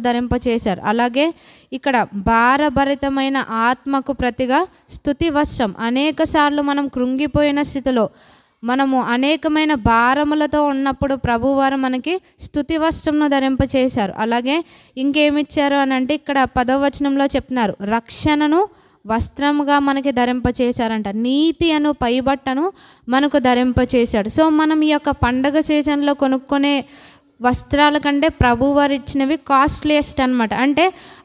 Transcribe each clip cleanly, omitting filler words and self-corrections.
ధరింపచేశారు. అలాగే ఇక్కడ భారభరితమైన ఆత్మకు ప్రతిగా స్తుతి వస్త్రం. అనేక సార్లు మనం కృంగిపోయిన స్థితిలో, మనము అనేకమైన భారములతో ఉన్నప్పుడు ప్రభువారు మనకి స్తుతి వస్త్రంను ధరింపచేశారు. అలాగే ఇంకేమిచ్చారు అని అంటే ఇక్కడ 10వ వచనంలో చెప్తున్నారు, రక్షణను వస్త్రముగా మనకి ధరింపచేశారంట. నీతి అను పైబట్టను మనకు ధరింపచేశాడు. సో మనం ఈ యొక్క పండగ సీజన్లో కొనుక్కునే వస్త్రాల కంటే ప్రభువారు ఇచ్చినవి కాస్ట్లీయెస్ట్ అనమాట. అంటే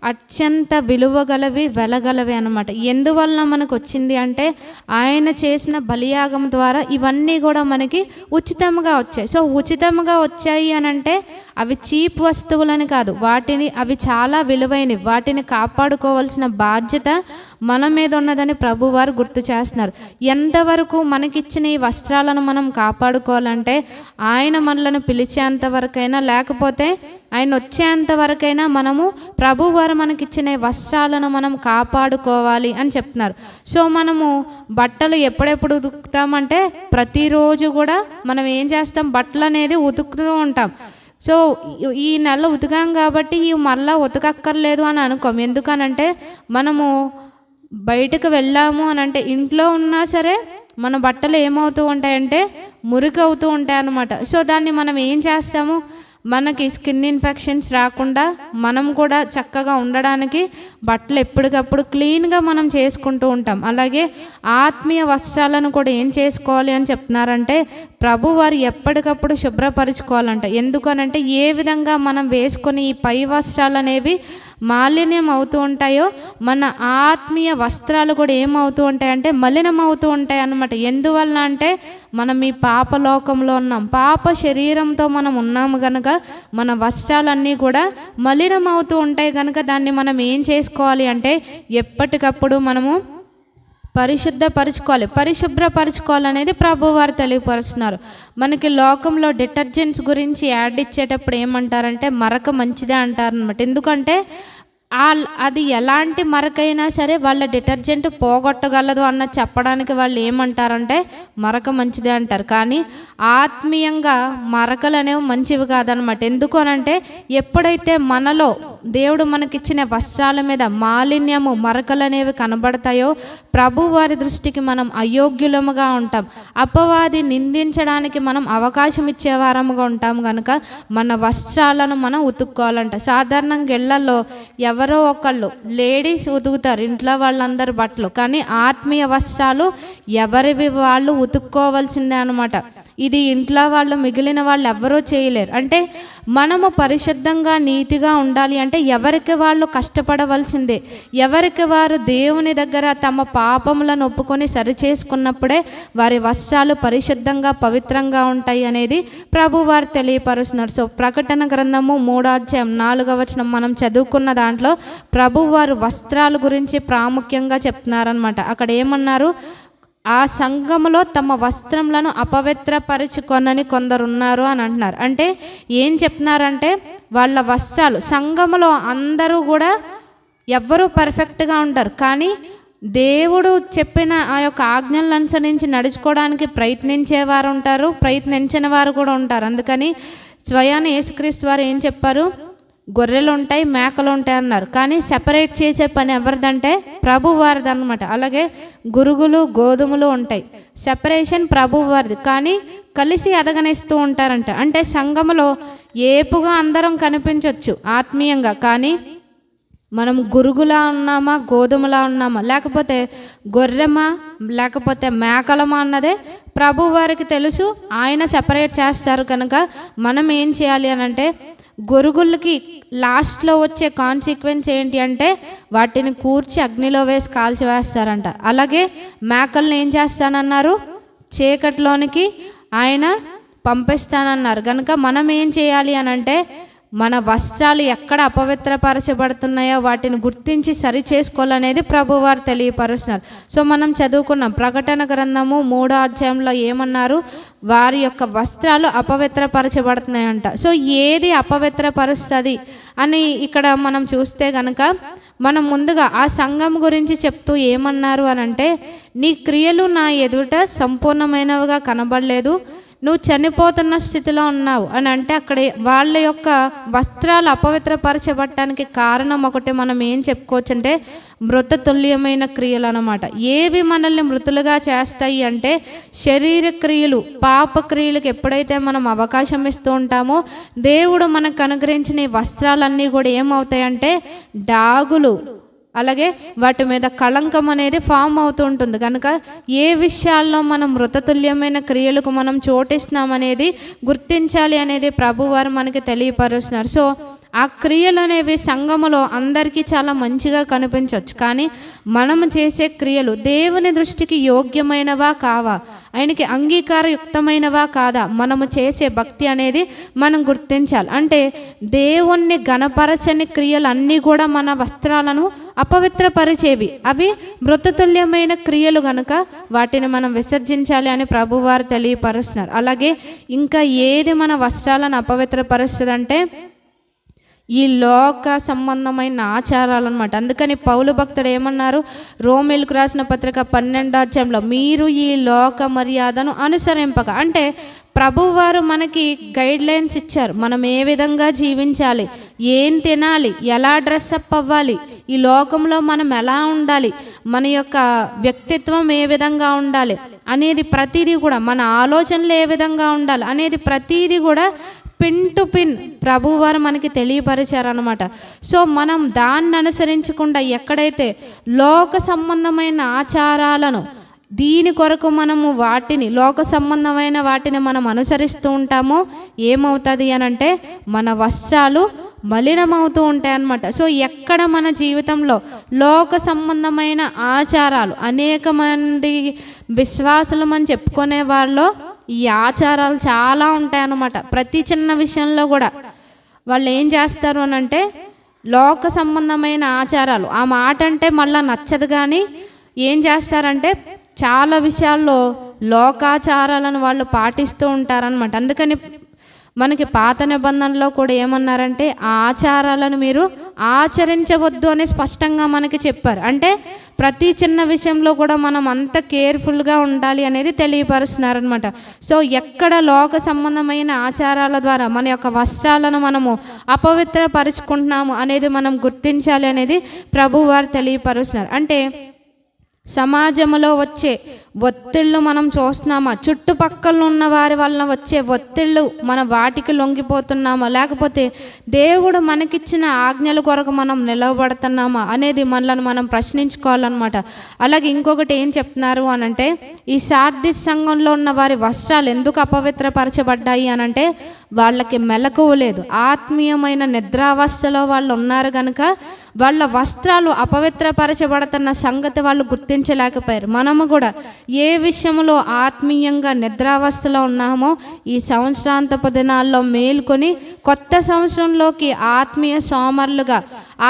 అత్యంత విలువగలవి, వెలగలవి అనమాట. ఎందువల్ల మనకు వచ్చింది అంటే ఆయన చేసిన బలియాగం ద్వారా ఇవన్నీ కూడా మనకి ఉచితంగా వచ్చాయి. సో ఉచితంగా వచ్చాయి అని అంటే అవి చీప్ వస్తువులని కాదు, అవి చాలా విలువైనవి. వాటిని కాపాడుకోవాల్సిన బాధ్యత మన మీద ఉన్నదని ప్రభువారు గుర్తు చేస్తున్నారు. ఎంతవరకు మనకిచ్చిన ఈ వస్త్రాలను మనం కాపాడుకోవాలంటే ఆయన మనలను పిలిచేంత వరకైనా, లేకపోతే ఆయన వచ్చేంత వరకైనా మనము ప్రభువారు మనకిచ్చిన వస్త్రాలను మనం కాపాడుకోవాలి అని చెప్తున్నారు. సో మనము బట్టలు ఎప్పుడెప్పుడు ఉతుకుతామంటే ప్రతిరోజు కూడా మనం ఏం చేస్తాం, బట్టలు అనేది ఉతుకుతూ ఉంటాం. సో ఈ నెల ఉతికాం కాబట్టి ఇవి మళ్ళీ ఉతకక్కర్లేదు అని అనుకోం. ఎందుకనంటే మనము బయటకు వెళ్ళాము అని అంటే ఇంట్లో ఉన్నా సరే మన బట్టలు ఏమవుతూ ఉంటాయంటే మురికి అవుతూ ఉంటాయి అన్నమాట. సో దాన్ని మనం ఏం చేస్తాము, మనకి స్కిన్ ఇన్ఫెక్షన్స్ రాకుండా మనం కూడా చక్కగా ఉండడానికి బట్టలు ఎప్పటికప్పుడు క్లీన్గా మనం చేసుకుంటూ ఉంటాం. అలాగే ఆత్మీయ వస్త్రాలను కూడా ఏం చేసుకోవాలి అని చెప్తున్నారంటే ప్రభువారు ఎప్పటికప్పుడు శుభ్రపరచుకోవాలంట. ఎందుకనంటే ఏ విధంగా మనం వేసుకొని ఈ పై వస్త్రాలు అనేవి మాలిన్యం అవుతూ ఉంటాయో మన ఆత్మీయ వస్త్రాలు కూడా ఏమవుతూ ఉంటాయంటే మలినం అవుతూ ఉంటాయి అన్నమాట. ఎందువల్ల అంటే మనం ఈ పాపలోకంలో ఉన్నాం, పాప శరీరంతో మనం ఉన్నాము కనుక మన వస్త్రాలన్నీ కూడా మలినం అవుతూ ఉంటాయి కనుక దాన్ని మనం ఏం చేసుకోవాలి అంటే ఎప్పటికప్పుడు మనము పరిశుభ్రపరచుకోవాలనేది ప్రభువారు తెలియపరుస్తున్నారు. మనకి లోకంలో డిటర్జెంట్స్ గురించి యాడ్ ఇచ్చేటప్పుడు ఏమంటారంటే మరక మంచిదే అంటారనమాట. ఎందుకంటే అది ఎలాంటి మరకైనా సరే వాళ్ళ డిటర్జెంట్ పోగొట్టగలదు అన్న చెప్పడానికి వాళ్ళు ఏమంటారంటే మరక మంచిదే అంటారు. కానీ ఆత్మీయంగా మరకలు అనేవి మంచివి కాదనమాట. ఎందుకు అనంటే ఎప్పుడైతే మనలో దేవుడు మనకిచ్చిన వస్త్రాల మీద మాలిన్యము, మరకలు అనేవి కనబడతాయో ప్రభువారి దృష్టికి మనం అయోగ్యులముగా ఉంటాం. అపవాది నిందించడానికి మనం అవకాశం ఇచ్చేవారముగా ఉంటాం కనుక మన వస్త్రాలను మనం ఉతుక్కోవాలంట. సాధారణంగా ఇళ్లలో ఎవరో ఒకళ్ళు లేడీస్ ఉతుకుతారు ఇంట్లో వాళ్ళందరి బట్టలు, కానీ ఆత్మీయ వస్త్రాలు ఎవరివి వాళ్ళు ఉతుక్కోవాల్సిందే అనమాట. ఇది ఇంట్లో వాళ్ళు మిగిలిన వాళ్ళు ఎవ్వరూ చేయలేరు. అంటే మనము పరిశుద్ధంగా నీతిగా ఉండాలి అంటే ఎవరికి వాళ్ళు కష్టపడవలసిందే. ఎవరికి వారు దేవుని దగ్గర తమ పాపములను ఒప్పుకొని సరిచేసుకున్నప్పుడే వారి వస్త్రాలు పరిశుద్ధంగా పవిత్రంగా ఉంటాయి అనేది ప్రభువారు తెలియపరుస్తున్నారు. సో ప్రకటన గ్రంథము 3వ అధ్యాయం 4వ వచనం మనం చదువుకున్న దాంట్లో ప్రభువారు వస్త్రాల గురించి ప్రాముఖ్యంగా చెప్తున్నారనమాట. అక్కడ ఏమన్నారు, ఆ సంఘములో తమ వస్త్రములను అపవిత్రపరచుకొనని కొందరు ఉన్నారు అని అంటున్నారు. అంటే ఏం చెప్తున్నారంటే వాళ్ళ వస్త్రాలు, సంఘములో అందరూ కూడా ఎవ్వరూ పర్ఫెక్ట్గా ఉంటారు, కానీ దేవుడు చెప్పిన ఆ యొక్క ఆజ్ఞలను అనుసరించి నడుచుకోవడానికి ప్రయత్నించేవారు ఉంటారు, ప్రయత్నించిన వారు కూడా ఉంటారు. అందుకని స్వయాన యేసుక్రీస్తు వారు ఏం చెప్పారు, గొర్రెలు ఉంటాయి, మేకలు ఉంటాయి అన్నారు. కానీ సెపరేట్ చేసే పని ఎవరిదంటే ప్రభువారిది అనమాట. అలాగే గురుగులు, గోధుమలు ఉంటాయి, సెపరేషన్ ప్రభువారిది, కానీ కలిసి ఎదగనిస్తూ ఉంటారంట. అంటే సంఘములో ఏపుగా అందరం కనిపించవచ్చు ఆత్మీయంగా, కానీ మనం గురుగులా ఉన్నామా, గోధుమలా ఉన్నామా, లేకపోతే గొర్రెమా, లేకపోతే మేకలమా అన్నదే ప్రభువారికి తెలుసు. ఆయన సెపరేట్ చేస్తారు కనుక మనం ఏం చేయాలి అని అంటే గొరుగులకి లాస్ట్లో వచ్చే కాన్సిక్వెన్స్ ఏంటి అంటే వాటిని కూర్చి అగ్నిలో వేసి కాల్చివేస్తారంట. అలాగే మేకల్ని ఏం చేస్తానన్నారు, చీకటిలోనికి ఆయన పంపిస్తానన్నారు. కనుక మనం ఏం చేయాలి అని అంటే మన వస్త్రాలు ఎక్కడ అపవిత్రపరచబడుతున్నాయో వాటిని గుర్తించి సరి చేసుకోవాలనేది ప్రభువారు తెలియపరుస్తున్నారు. సో మనం చదువుకున్నాం ప్రకటన గ్రంథము 3వ అధ్యాయంలో ఏమన్నారు, వారి యొక్క వస్త్రాలు అపవిత్రపరచబడుతున్నాయంట. సో ఏది అపవిత్రపరుస్తుంది అని ఇక్కడ మనం చూస్తే కనుక మనం ముందుగా ఆ సంఘం గురించి చెప్తూ ఏమన్నారు అని అంటే నీ క్రియలు నా ఎదుట సంపూర్ణమైనవిగా కనబడలేదు, నువ్వు చనిపోతున్న స్థితిలో ఉన్నావు అని అంటే అక్కడ వాళ్ళ యొక్క వస్త్రాలు అపవిత్రపరచబడటానికి కారణం ఒకటి మనం ఏం చెప్పుకోవచ్చు అంటే మృత తుల్యమైన క్రియలు అన్నమాట. ఏవి మనల్ని మృతులుగా చేస్తాయి అంటే శరీర క్రియలు, పాప క్రియలకు ఎప్పుడైతే మనం అవకాశం ఇస్తూ ఉంటామో దేవుడు మనకు అనుగ్రహించిన ఈ వస్త్రాలన్నీ కూడా ఏమవుతాయంటే డాగులు, అలాగే వాటి మీద కళంకం అనేది ఫామ్ అవుతూ ఉంటుంది. కనుక ఏ విషయాల్లో మనం మృతతుల్యమైన క్రియలకు మనం చోటిస్తున్నాం అనేది గుర్తించాలి అనేది ప్రభువారు మనకి తెలియపరుస్తున్నారు. సో ఆ క్రియలు అనేవి సంఘములో అందరికీ చాలా మంచిగా కనిపించవచ్చు, కానీ మనము చేసే క్రియలు దేవుని దృష్టికి యోగ్యమైనవా కావా, ఆయనకి అంగీకారయుక్తమైనవా కాదా, మనము చేసే భక్తి అనేది మనం గుర్తించాలి. అంటే దేవుణ్ణి గణపరచని క్రియలు అన్నీ కూడా మన వస్త్రాలను అపవిత్రపరిచేవి, అవి మృతతుల్యమైన క్రియలు కనుక వాటిని మనం విసర్జించాలి అని ప్రభువారు తెలియపరుస్తున్నారు. అలాగే ఇంకా ఏది మన వస్త్రాలను అపవిత్రపరుస్తుందంటే ఈ లోక సంబంధమైన ఆచారాలు అనమాట. అందుకని పౌలు భక్తుడు ఏమన్నారు, రోమీలకు రాసిన పత్రిక 12వ అధ్యాయంలో మీరు ఈ లోక మర్యాదను అనుసరింపక, అంటే ప్రభువారు మనకి గైడ్ లైన్స్ ఇచ్చారు. మనం ఏ విధంగా జీవించాలి, ఏం తినాలి, ఎలా డ్రెస్అప్ అవ్వాలి, ఈ లోకంలో మనం ఎలా ఉండాలి, మన యొక్క వ్యక్తిత్వం ఏ విధంగా ఉండాలి అనేది ప్రతిదీ కూడా, మన ఆలోచనలు ఏ విధంగా ఉండాలి అనేది ప్రతిదీ కూడా పిన్ టు పిన్ ప్రభువారు మనకి తెలియపరిచారనమాట. సో మనం దాన్ని అనుసరించకుండా ఎక్కడైతే లోక సంబంధమైన ఆచారాలను, దీని కొరకు మనము వాటిని లోక సంబంధమైన వాటిని మనం అనుసరిస్తూ ఉంటామో ఏమవుతుంది అని అంటే మన వస్త్రాలు మలినమవుతూ ఉంటాయి అన్నమాట. సో ఎక్కడ మన జీవితంలో లోక సంబంధమైన ఆచారాలు, అనేక మంది విశ్వాసులం అని చెప్పుకునే వాళ్ళలో ఈ ఆచారాలు చాలా ఉంటాయన్నమాట. ప్రతి చిన్న విషయంలో కూడా వాళ్ళు ఏం చేస్తారు అని అంటే లోక సంబంధమైన ఆచారాలు, ఆ మాట అంటే మళ్ళీ నచ్చదు, కానీ ఏం చేస్తారంటే చాలా విషయాల్లో లోకాచారాలను వాళ్ళు పాటిస్తూ ఉంటారనమాట. అందుకని మనకి పాత నిబంధనలో కూడా ఏమన్నారంటే ఆ ఆచారాలను మీరు ఆచరించవద్దు అని స్పష్టంగా మనకి చెప్పారు. అంటే ప్రతి చిన్న విషయంలో కూడా మనం అంత కేర్ఫుల్గా ఉండాలి అనేది తెలియపరుస్తున్నారనమాట. సో ఎక్కడ లోక సంబంధమైన ఆచారాల ద్వారా మన యొక్క వస్త్రాలను మనము అపవిత్రపరుచుకుంటున్నాము అనేది మనం గుర్తించాలి అనేది ప్రభువారు తెలియపరుస్తున్నారు. అంటే సమాజంలో వచ్చే ఒత్తిళ్ళు మనం చూస్తున్నామా, చుట్టుపక్కల ఉన్న వారి వలన వచ్చే ఒత్తిళ్ళు మన వాటికి లొంగిపోతున్నామా, లేకపోతే దేవుడు మనకిచ్చిన ఆజ్ఞల కొరకు మనం నిలవబడుతున్నామా అనేది మనల్ని మనం ప్రశ్నించుకోవాలన్నమాట. అలాగే ఇంకొకటి ఏం చెప్తున్నారు అనంటే ఈ సార్దిస్ సంఘంలో ఉన్న వారి వస్త్రాలు ఎందుకు అపవిత్రపరచబడ్డాయి అనంటే వాళ్ళకి మెలకువ లేదు, ఆత్మీయమైన నిద్రావస్థలో వాళ్ళు ఉన్నారు కనుక వాళ్ళ వస్త్రాలు అపవిత్రపరచబడుతున్న సంగతి వాళ్ళు గుర్తించలేకపోయారు. మనము కూడా ఏ విషయంలో ఆత్మీయంగా నిద్రావస్థలో ఉన్నామో ఈ సంవత్సరాంతపు దినాల్లో మేల్కొని కొత్త సంవత్సరంలోకి ఆత్మీయ సోమరులుగా,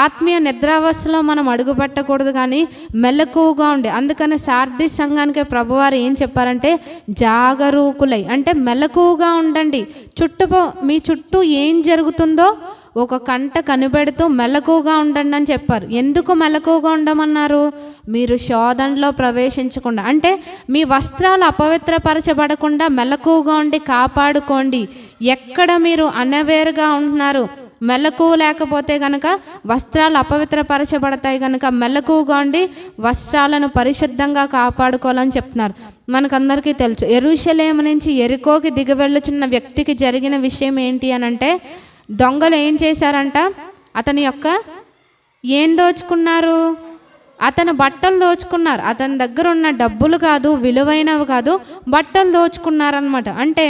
ఆత్మీయ నిద్రావస్థలో మనం అడుగుపెట్టకూడదు, కానీ మెలకువగా ఉండి. అందుకని సార్దిస్ సంఘానికి ప్రభువారు ఏం చెప్పారంటే జాగరూకులై, అంటే మెలకువగా ఉండండి. మీ చుట్టూ ఏం జరుగుతుందో ఒక కంట కనిపెడుతూ మెలకువగా ఉండండి అని చెప్పారు. ఎందుకు మెలకువగా ఉండమన్నారు? మీరు శోధనలో ప్రవేశించకుండా, అంటే మీ వస్త్రాలు అపవిత్రపరచబడకుండా మెలకువగా ఉండి కాపాడుకోండి. ఎక్కడ మీరు అనవేరుగా ఉంటున్నారు, మెలకువ లేకపోతే కనుక వస్త్రాలు అపవిత్రపరచబడతాయి కనుక మెలకువగా ఉండి వస్త్రాలను పరిశుద్ధంగా కాపాడుకోవాలని చెప్తున్నారు. మనకందరికీ తెలుసు యెరూషలేము నుంచి యెరికోకి దిగి వెళ్ళుచున్న వ్యక్తికి జరిగిన విషయం ఏంటి అనంటే దొంగలు ఏం చేశారంట, అతని యొక్క ఏం దోచుకున్నారు, అతని బట్టలు దోచుకున్నారు. అతని దగ్గర ఉన్న డబ్బులు కాదు, విలువైనవి కాదు, బట్టలు దోచుకున్నారనమాట. అంటే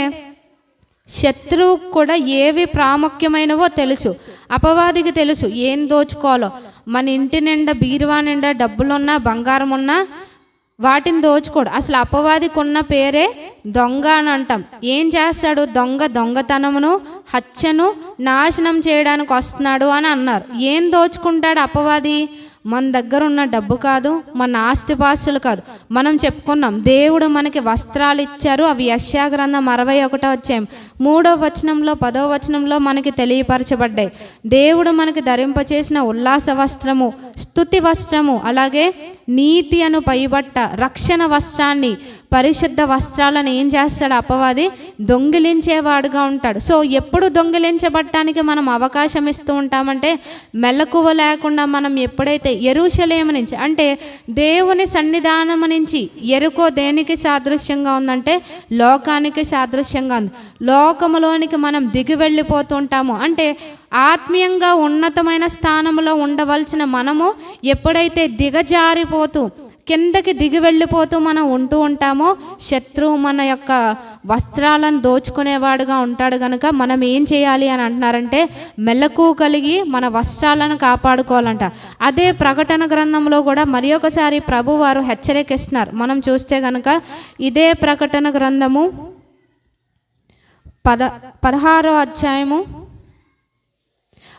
శత్రువుకు కూడా ఏవి ప్రాముఖ్యమైనవో తెలుసు, అపవాదికి తెలుసు ఏం దోచుకోవాలో. మన ఇంటి నిండా బీరువా నిండా డబ్బులున్నా బంగారం ఉన్నా వాటిని దోచుకోడు. అసలు అపవాదికి ఉన్న పేరే దొంగ అని అంటాం. ఏం చేస్తాడు? దొంగతనమును హత్యను నాశనం చేయడానికి వస్తున్నాడు అని అన్నారు. ఏం దోచుకుంటాడు అపవాది? మన దగ్గర ఉన్న డబ్బు కాదు, మన ఆస్తిపాస్తులు కాదు. మనం చెప్పుకున్నాం దేవుడు మనకి వస్త్రాలు ఇచ్చారు, అవి యెషయా గ్రంథం 61వ అధ్యాయం 3వ వచనంలో 10వ వచనంలో మనకి తెలియపరచబడ్డాయి. దేవుడు మనకి ధరింపచేసిన ఉల్లాస వస్త్రము, స్తుతి వస్త్రము, అలాగే నీతి అను పైబట్ట, రక్షణ వస్త్రాన్ని, పరిశుద్ధ వస్త్రాలను ఏం చేస్తాడు అపవాది? దొంగిలించేవాడుగా ఉంటాడు. సో ఎప్పుడు దొంగిలించబడటానికి మనం అవకాశం ఇస్తూ ఉంటామంటే, మెలకువ లేకుండా మనం ఎప్పుడైతే యెరూషలేము నుంచి, అంటే దేవుని సన్నిధానం నుంచి, యెరికో దేనికి సాదృశ్యంగా ఉందంటే లోకానికి సాదృశ్యంగా ఉంది. లోకములోనికి మనం దిగి వెళ్ళిపోతూ ఉంటాము. అంటే ఆత్మీయంగా ఉన్నతమైన స్థానంలో ఉండవలసిన మనము ఎప్పుడైతే దిగజారిపోతూ కిందకి దిగి వెళ్ళిపోతూ మనం ఉంటూ ఉంటామో, శత్రువు మన యొక్క వస్త్రాలను దోచుకునేవాడుగా ఉంటాడు. కనుక మనం ఏం చేయాలి అని అంటున్నారంటే, మెలకు కలిగి మన వస్త్రాలను కాపాడుకోవాలంట. అదే ప్రకటన గ్రంథంలో కూడా మరి ఒకసారి ప్రభు వారు హెచ్చరికిస్తున్నారు. మనం చూస్తే కనుక ఇదే ప్రకటన గ్రంథము 16వ అధ్యాయము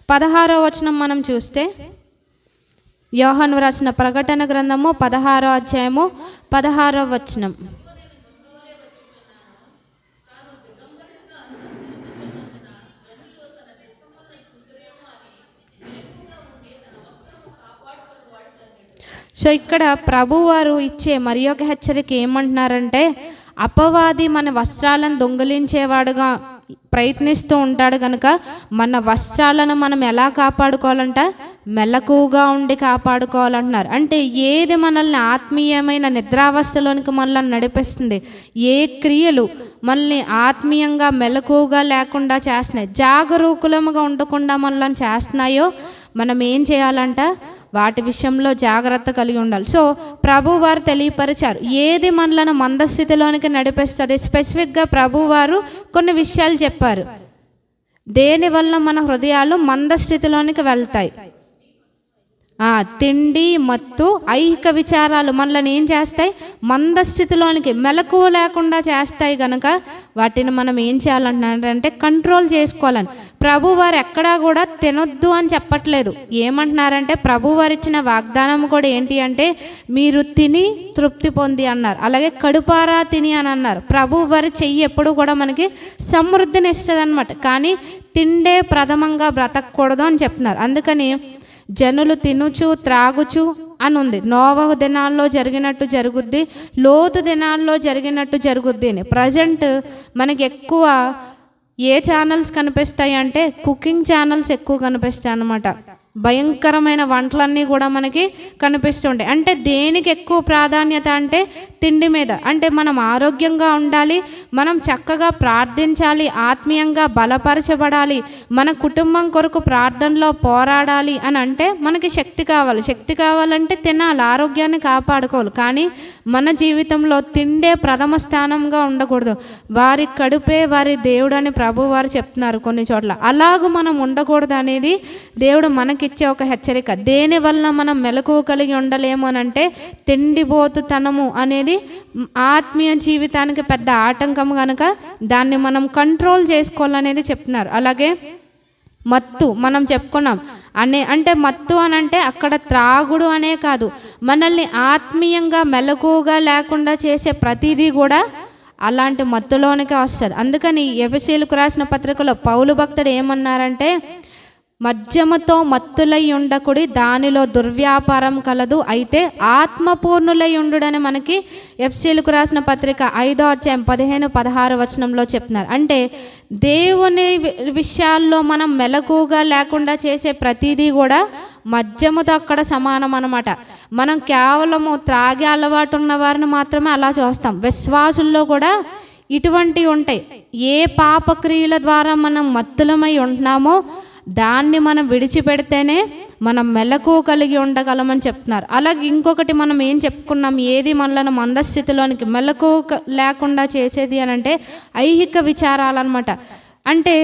16వ వచనం మనం చూస్తే, యోహాను రాసిన ప్రకటన గ్రంథము 16వ అధ్యాయము 16వ వచనం. సో ఇక్కడ ప్రభువారు ఇచ్చే మరి ఒక హెచ్చరిక ఏమంటున్నారంటే, అపవాది మన వస్త్రాలను దొంగిలించేవాడుగా ప్రయత్నిస్తూ ఉంటాడు. కనుక మన వస్త్రాలను మనం ఎలా కాపాడుకోవాలంట? మెలకువగా ఉండి కాపాడుకోవాలంటున్నారు. అంటే ఏది మనల్ని ఆత్మీయమైన నిద్రావస్థలోనికి మనల్ని నడిపిస్తుంది, ఏ క్రియలు మనల్ని ఆత్మీయంగా మెలకువగా లేకుండా చేస్తున్నాయి, జాగరూకులముగా ఉండకుండా మనల్ని చేస్తున్నాయో మనం ఏం చేయాలంట? వాటి విషయంలో జాగ్రత్త కలిగి ఉండాలి. సో ప్రభువారు తెలియపరిచారు ఏది మనలను మందస్థితిలోనికి నడిపిస్తుంది. స్పెసిఫిక్గా ప్రభువారు కొన్ని విషయాలు చెప్పారు, దేనివల్ల మన హృదయాలు మందస్థితిలోనికి వెళ్తాయి. తిండి, మత్తు, ఐహిక విచారాలు మనల్ని ఏం చేస్తాయి? మందస్థితిలోనికి, మెలకువ లేకుండా చేస్తాయి. కనుక వాటిని మనం ఏం చేయాలంటున్నారంటే కంట్రోల్ చేసుకోవాలని. ప్రభువారు ఎక్కడా కూడా తినొద్దు అని చెప్పట్లేదు. ఏమంటున్నారంటే, ప్రభువారు ఇచ్చిన వాగ్దానం కూడా ఏంటి అంటే, మీరు తిని తృప్తి పొంది అన్నారు. అలాగే కడుపారా తిని అని అన్నారు. ప్రభువారి చెయ్యి ఎప్పుడు కూడా మనకి సమృద్ధిని ఇస్తుంది అనమాట. కానీ తిండే ప్రథమంగా బ్రతకూడదు అని చెప్తున్నారు. అందుకని జనులు తినుచు త్రాగుచు అని ఉంది. నోవహు దినాల్లో జరిగినట్టు జరుగుద్ది, లోతు దినాల్లో జరిగినట్టు జరుగుద్ది అని. ప్రజెంట్ మనకి ఎక్కువ ఏ ఛానల్స్ కనిపిస్తాయి అంటే కుకింగ్ ఛానల్స్ ఎక్కువ కనిపిస్తాయి అన్నమాట. భయంకరమైన వంటలన్నీ కూడా మనకి కనిపిస్తుంటాయి. అంటే దేనికి ఎక్కువ ప్రాధాన్యత అంటే తిండి మీద. అంటే మనం ఆరోగ్యంగా ఉండాలి, మనం చక్కగా ప్రార్థించాలి, ఆత్మీయంగా బలపరచబడాలి, మన కుటుంబం కొరకు ప్రార్థనలో పోరాడాలి అని అంటే మనకి శక్తి కావాలి. శక్తి కావాలంటే తినాలి, ఆరోగ్యాన్ని కాపాడుకోవాలి. కానీ మన జీవితంలో తిండే ప్రథమ స్థానంగా ఉండకూడదు. వారి కడుపే వారి దేవుడు అని ప్రభు వారు చెప్తున్నారు కొన్ని చోట్ల. అలాగూ మనం ఉండకూడదు అనేది దేవుడు మనకిచ్చే ఒక హెచ్చరిక. దేనివల్ల మనం మెలకువ కలిగి ఉండలేము అని అంటే తిండిబోతుతనము అనేది ఆత్మీయ జీవితానికి పెద్ద ఆటంకం. కనుక దాన్ని మనం కంట్రోల్ చేసుకోవాలనేది చెప్తున్నారు. అలాగే మత్తు మనం చెప్పుకున్నాం అంటే మత్తు అని అంటే అక్కడ త్రాగుడు అనే కాదు, మనల్ని ఆత్మీయంగా మెలకువగా లేకుండా చేసే ప్రతిదీ కూడా అలాంటి మత్తులోనికే వస్తుంది. అందుకని ఎఫెసీయులకు రాసిన పత్రికలో పౌలు భక్తుడు ఏమన్నారంటే, మద్యముతో మత్తులై ఉండకుడి, దానిలో దుర్వ్యాపారం కలదు, అయితే ఆత్మపూర్ణులై ఉండుడని మనకి ఎఫెసీయులకు రాసిన పత్రిక 5వ అధ్యాయం 15-16 వచనంలో చెప్తున్నారు. అంటే దేవుని విషయాల్లో మనం మెలకువగా లేకుండా చేసే ప్రతిదీ కూడా మద్యముతో అక్కడ సమానం అన్నమాట. మనం కేవలము త్రాగే అలవాటు ఉన్న వారిని మాత్రమే అలా చూస్తాం. విశ్వాసుల్లో కూడా ఇటువంటివి ఉంటాయి. ఏ పాపక్రియల ద్వారా మనం మత్తులమై ఉంటున్నామో దాన్ని మనం విడిచిపెడితేనే మనం మెలకు కలిగి ఉండగలమని చెప్తున్నారు. అలాగే ఇంకొకటి మనం ఏం చెప్పుకున్నాం, ఏది మనలను మందస్థితిలోనికి మెలకు లేకుండా చేసేది అని అంటే ఐహిక విచారాలన్నమాట. అంటే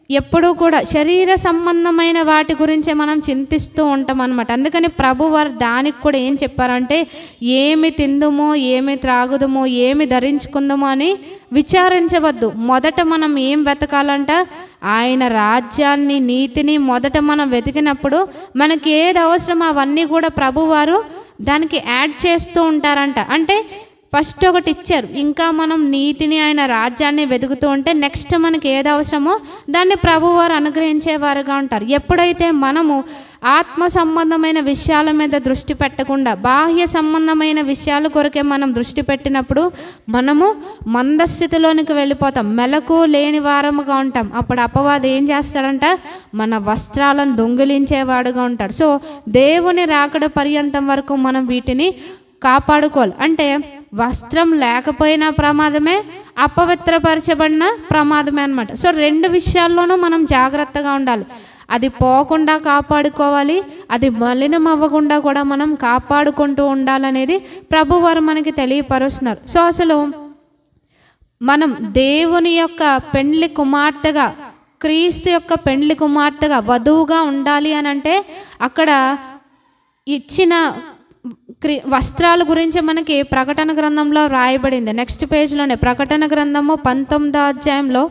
ఎప్పుడూ కూడా శరీర సంబంధమైన వాటి గురించే మనం చింతిస్తూ ఉంటాం అనమాట. అందుకని ప్రభు వారు దానికి కూడా ఏం చెప్పారంటే, ఏమి తిందుమో, ఏమి త్రాగుదమో, ఏమి ధరించుకుందామో అని విచారించవద్దు. మొదట మనం ఏం వెతకాలంట? ఆయన రాజ్యాన్ని, నీతిని మొదట మనం వెతికినప్పుడు మనకి ఏది అవసరమో అవన్నీ కూడా ప్రభువారు దానికి యాడ్ చేస్తూ ఉంటారంట. అంటే ఫస్ట్ ఒకటి ఇచ్చారు, ఇంకా మనం నీతిని, ఆయన రాజ్యాన్ని వెతుకుతూ ఉంటే నెక్స్ట్ మనకి ఏది అవసరమో దాన్ని ప్రభువారు అనుగ్రహించేవారుగా ఉంటారు. ఎప్పుడైతే మనము ఆత్మ సంబంధమైన విషయాల మీద దృష్టి పెట్టకుండా బాహ్య సంబంధమైన విషయాల కొరకే మనం దృష్టి పెట్టినప్పుడు మనము మందస్థితిలోనికి వెళ్ళిపోతాం, మెలకు లేని వారముగా ఉంటాం. అప్పుడు అపవాది ఏం చేస్తాడంట, మన వస్త్రాలను దొంగిలించేవాడుగా ఉంటాడు. సో దేవుని రాకడ పర్యంతం వరకు మనం వీటిని కాపాడుకోవాలి. అంటే వస్త్రం లేకపోయినా ప్రమాదమే, అపవిత్రపరచబడిన ప్రమాదమే అన్నమాట. సో రెండు విషయాల్లోనూ మనం జాగ్రత్తగా ఉండాలి. అది పోకుండా కాపాడుకోవాలి, అది మలినం అవ్వకుండా కూడా మనం కాపాడుకుంటూ ఉండాలనేది ప్రభువారు మనకి తెలియపరుస్తున్నారు. సో అసలు మనం దేవుని యొక్క పెండ్లి కుమార్తెగా, క్రీస్తు యొక్క పెండ్లి కుమార్తెగా, వధువుగా ఉండాలి అని అంటే అక్కడ ఇచ్చిన వస్త్రాల గురించి మనకి ప్రకటన గ్రంథంలో రాయబడింది. నెక్స్ట్ పేజ్లోనే ప్రకటన గ్రంథము 19వ అధ్యాయంలో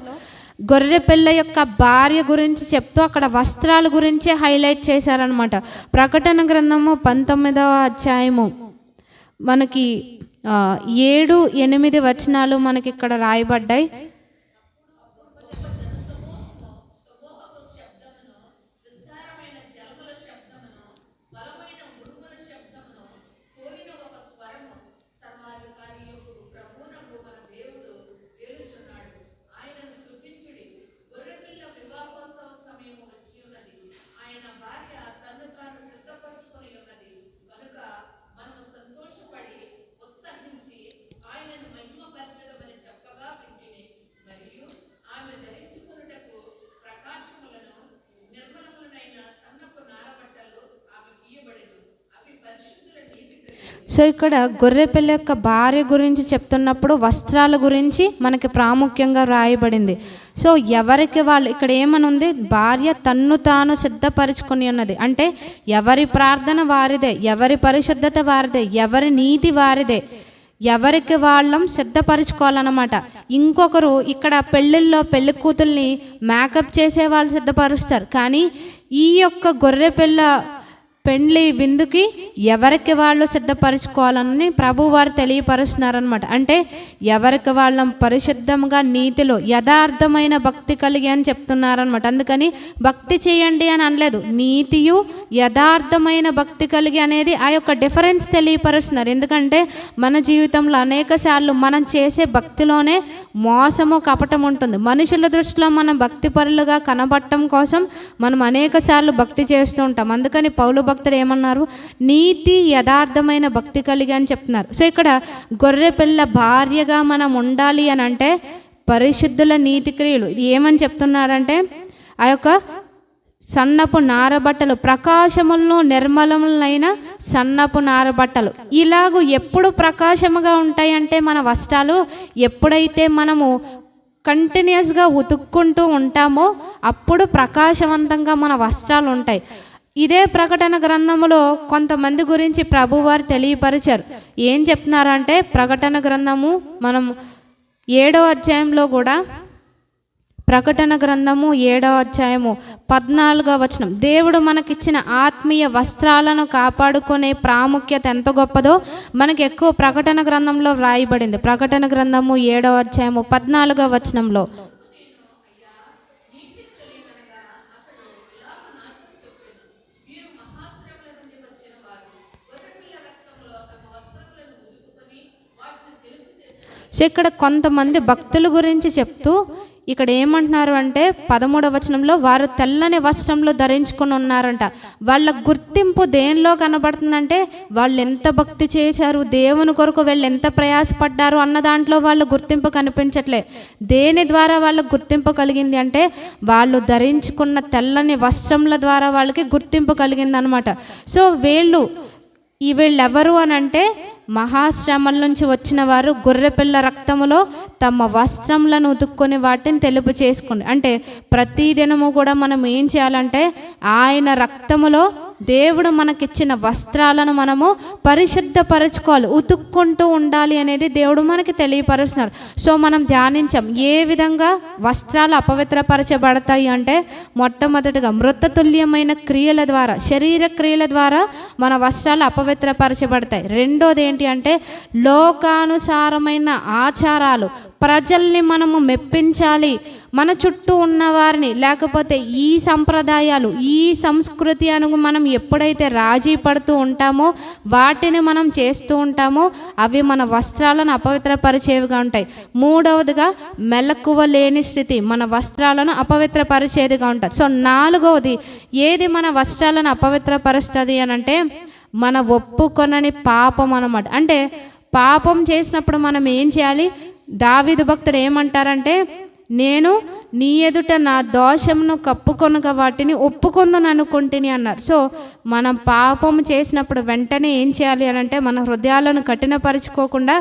గొర్రె పిల్ల యొక్క భార్య గురించి చెప్తూ అక్కడ వస్త్రాల గురించే హైలైట్ చేశారనమాట. ప్రకటన గ్రంథము 19వ అధ్యాయము మనకి 7-8 వచనాలు మనకి ఇక్కడ రాయబడ్డాయి. సో ఇక్కడ గొర్రెపిల్ల యొక్క భార్య గురించి చెప్తున్నప్పుడు వస్త్రాల గురించి మనకి ప్రాముఖ్యంగా రాయబడింది. సో ఎవరికి వాళ్ళు ఇక్కడ ఏమని ఉంది, భార్య తన్ను తాను సిద్ధపరచుకొని ఉన్నది. అంటే ఎవరి ప్రార్థన వారిదే, ఎవరి పరిశుద్ధత వారిదే, ఎవరి నీతి వారిదే, ఎవరికి వాళ్ళం సిద్ధపరచుకోవాలన్నమాట. ఇంకొకరు ఇక్కడ పెళ్ళిళ్ళలో పెళ్లి కూతుల్ని మేకప్ చేసే వాళ్ళు సిద్ధపరుస్తారు, కానీ ఈ యొక్క గొర్రెపిల్ల పెండ్లి విందుకి ఎవరికి వాళ్ళు సిద్ధపరచుకోవాలని ప్రభువారు తెలియపరుస్తున్నారనమాట. అంటే ఎవరికి వాళ్ళం పరిశుద్ధంగా నీతిలో యథార్థమైన భక్తి కలిగి అని చెప్తున్నారనమాట. అందుకని భక్తి చేయండి అని అనలేదు, నీతియు యథార్థమైన భక్తి కలిగి అనేది ఆ యొక్క డిఫరెన్స్ తెలియపరుస్తున్నారు. ఎందుకంటే మన జీవితంలో అనేక సార్లు మనం చేసే భక్తిలోనే మోసము కపటం ఉంటుంది. మనుషుల దృష్టిలో మనం భక్తి పరులుగా కనబడటం కోసం మనం అనేక సార్లు భక్తి చేస్తూ ఉంటాం. అందుకని పౌలు భక్తుడు ఏమన్నారు, నీతి యథార్థమైన భక్తి కలిగి అని చెప్తున్నారు. సో ఇక్కడ గొర్రె పిల్ల భార్యగా మనం ఉండాలి అని అంటే పరిశుద్ధుల నీతి క్రియలు ఇది ఏమని చెప్తున్నారంటే ఆ యొక్క సన్నపు నారబట్టలు, ప్రకాశములను నిర్మలములైన సన్నపు నారబట్టలు. ఇలాగూ ఎప్పుడు ప్రకాశముగా ఉంటాయంటే మన వస్త్రాలు ఎప్పుడైతే మనము కంటిన్యూస్గా ఉతుక్కుంటూ ఉంటామో అప్పుడు ప్రకాశవంతంగా మన వస్త్రాలు ఉంటాయి. ఇదే ప్రకటన గ్రంథములో కొంతమంది గురించి ప్రభువారు తెలియపరిచారు. ఏం చెప్తున్నారంటే ప్రకటన గ్రంథము మనం 7వ అధ్యాయంలో కూడా, ప్రకటన గ్రంథము 7వ అధ్యాయము 14వ వచనం, దేవుడు మనకిచ్చిన ఆత్మీయ వస్త్రాలను కాపాడుకునే ప్రాముఖ్యత ఎంత గొప్పదో మనకి ఎక్కువ ప్రకటన గ్రంథంలో వ్రాయబడింది. ప్రకటన గ్రంథము 7వ అధ్యాయము 14వ వచనంలో, సో ఇక్కడ కొంతమంది భక్తుల గురించి చెప్తూ ఇక్కడ ఏమంటున్నారు అంటే 13వ వచనంలో వారు తెల్లని వస్త్రంలో ధరించుకొని ఉన్నారంట. వాళ్ళ గుర్తింపు దేనిలో కనబడుతుందంటే వాళ్ళు ఎంత భక్తి చేశారు, దేవుని కొరకు వీళ్ళు ఎంత ప్రయాసపడ్డారు అన్న దాంట్లో వాళ్ళ గుర్తింపు కనిపించట్లే. దేని ద్వారా వాళ్ళకు గుర్తింపు కలిగింది అంటే వాళ్ళు ధరించుకున్న తెల్లని వస్త్రముల ద్వారా వాళ్ళకి గుర్తింపు కలిగింది అనమాట. సో వీళ్ళెవరు అని అంటే మహాశ్రమల నుంచి వచ్చిన వారు గొర్రెపిల్ల రక్తములో తమ వస్త్రములను ఉతుక్కొని వాటిని తెలుపు చేసుకోండి. అంటే ప్రతిదినము కూడా మనం ఏం చేయాలంటే ఆయన రక్తములో దేవుడు మనకిచ్చిన వస్త్రాలను మనము పరిశుద్ధపరచుకోవాలి, ఉతుక్కుంటూ ఉండాలి అనేది దేవుడు మనకి తెలియపరుస్తున్నారు. సో మనం ధ్యానించాం ఏ విధంగా వస్త్రాలు అపవిత్రపరచబడతాయి అంటే మొట్టమొదటిగా మృతతుల్యమైన క్రియల ద్వారా, శరీర క్రియల ద్వారా మన వస్త్రాలు అపవిత్రపరచబడతాయి. రెండోది ఏంటి అంటే లోకానుసారమైన ఆచారాలు, ప్రజల్ని మనము మెప్పించాలి, మన చుట్టూ ఉన్న వారిని, లేకపోతే ఈ సంప్రదాయాలు, ఈ సంస్కృతి మనం ఎప్పుడైతే రాజీ పడుతూ ఉంటామో, వాటిని మనం చేస్తూ ఉంటామో, అవి మన వస్త్రాలను అపవిత్రపరిచేవిగా ఉంటాయి. మూడవదిగా మెలకువ లేని స్థితి మన వస్త్రాలను అపవిత్రపరిచేదిగా ఉంటుంది. సో నాలుగవది ఏది మన వస్త్రాలను అపవిత్రపరుస్తుంది అని అంటే మన ఒప్పుకొనని పాపం అన్నమాట. అంటే పాపం చేసినప్పుడు మనం ఏం చేయాలి? దావీదు భక్తుడు ఏమంటారంటే, నేను నీ ఎదుట నా దోషమును కప్పుకొనక వాటిని ఒప్పుకొందును అనుకుంటుని అన్నారు. సో మనం పాపం చేసినప్పుడు వెంటనే ఏం చేయాలి అని అంటే మన హృదయాలను కఠినపరుచుకోకుండా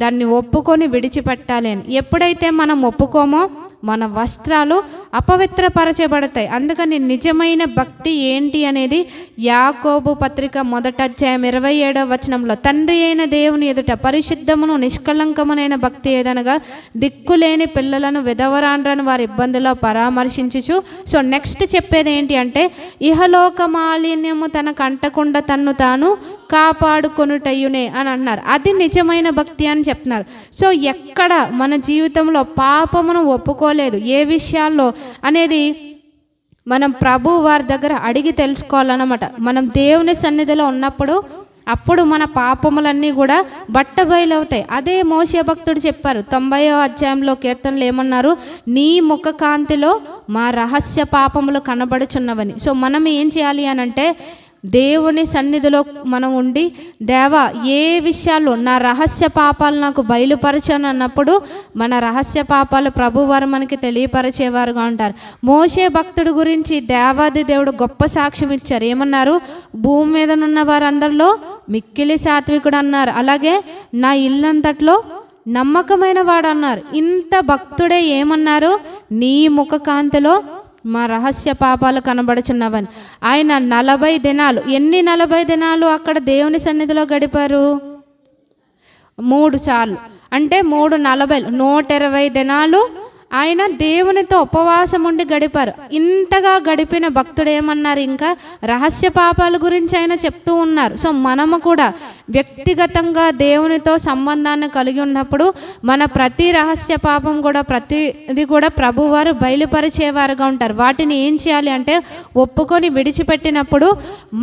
దాన్ని ఒప్పుకొని విడిచిపెట్టాలి అని. ఎప్పుడైతే మనం ఒప్పుకోమో మన వస్త్రాలు అపవిత్రపరచబడతాయి. అందుకని నిజమైన భక్తి ఏంటి అనేది యాకోబు పత్రిక 1వ అధ్యాయం 27వ వచనంలో, తండ్రి అయిన దేవుని ఎదుట పరిశుద్ధమును నిష్కళంకమునైన భక్తి ఏదనగా దిక్కులేని పిల్లలను, విధవరాండ్రను వారి ఇబ్బందుల్లో పరామర్శించుచు. సో నెక్స్ట్ చెప్పేది ఏంటి అంటే ఇహలోక మాలిన్యము తనకు అంటకుండా తన్ను తాను కాపాడుకొనుటయునే అని అన్నారు. అది నిజమైన భక్తి అని చెప్తున్నారు. సో ఎక్కడ మన జీవితంలో పాపమును ఒప్పుకోలేదు, ఏ విషయాల్లో అనేది మనం ప్రభు వారి దగ్గర అడిగి తెలుసుకోవాలన్నమాట. మనం దేవుని సన్నిధిలో ఉన్నప్పుడు అప్పుడు మన పాపములన్నీ కూడా బట్టబయలవుతాయి. అదే మోషే భక్తుడు చెప్పారు 90వ అధ్యాయంలో కీర్తనలు ఏమన్నారు? నీ ముఖ కాంతిలో మా రహస్య పాపములు కనబడుచున్నవని. సో మనం ఏం చేయాలి అని అంటే దేవుని సన్నిధిలో మనం ఉండి, దేవా ఏ విషయాల్లో నా రహస్య పాపాలు నాకు బయలుపరచను అన్నప్పుడు మన రహస్య పాపాలు ప్రభువారు మనకి తెలియపరిచేవారుగా ఉంటారు. మోషే భక్తుడి గురించి దేవాది దేవుడు గొప్ప సాక్ష్యం ఇచ్చారు. ఏమన్నారు? భూమి మీద ఉన్న వారందరిలో మిక్కిలి సాత్వికుడు అన్నారు. అలాగే నా ఇల్లంతట్లో నమ్మకమైన వాడు అన్నారు. ఇంత భక్తుడే ఏమన్నారు? నీ ముఖ కాంతిలో మా రహస్య పాపాలు కనబడుచున్నవని. ఆయన 40 దినాలు, ఎన్ని 40 దినాలు అక్కడ దేవుని సన్నిధిలో గడిపారు? 3 సార్లు. అంటే 3 40 120 దినాలు ఆయన దేవునితో ఉపవాసం ఉండి గడిపారు. ఇంతగా గడిపిన భక్తుడు ఏమన్నారు? ఇంకా రహస్య పాపాల గురించి ఆయన చెప్తూ ఉన్నారు. సో మనము కూడా వ్యక్తిగతంగా దేవునితో సంబంధాన్ని కలిగి ఉన్నప్పుడు మన ప్రతి రహస్య పాపం కూడా ప్రతిది కూడా ప్రభువారు బయలుపరిచేవారుగా ఉంటారు. వాటిని ఏం చేయాలి అంటే ఒప్పుకొని విడిచిపెట్టినప్పుడు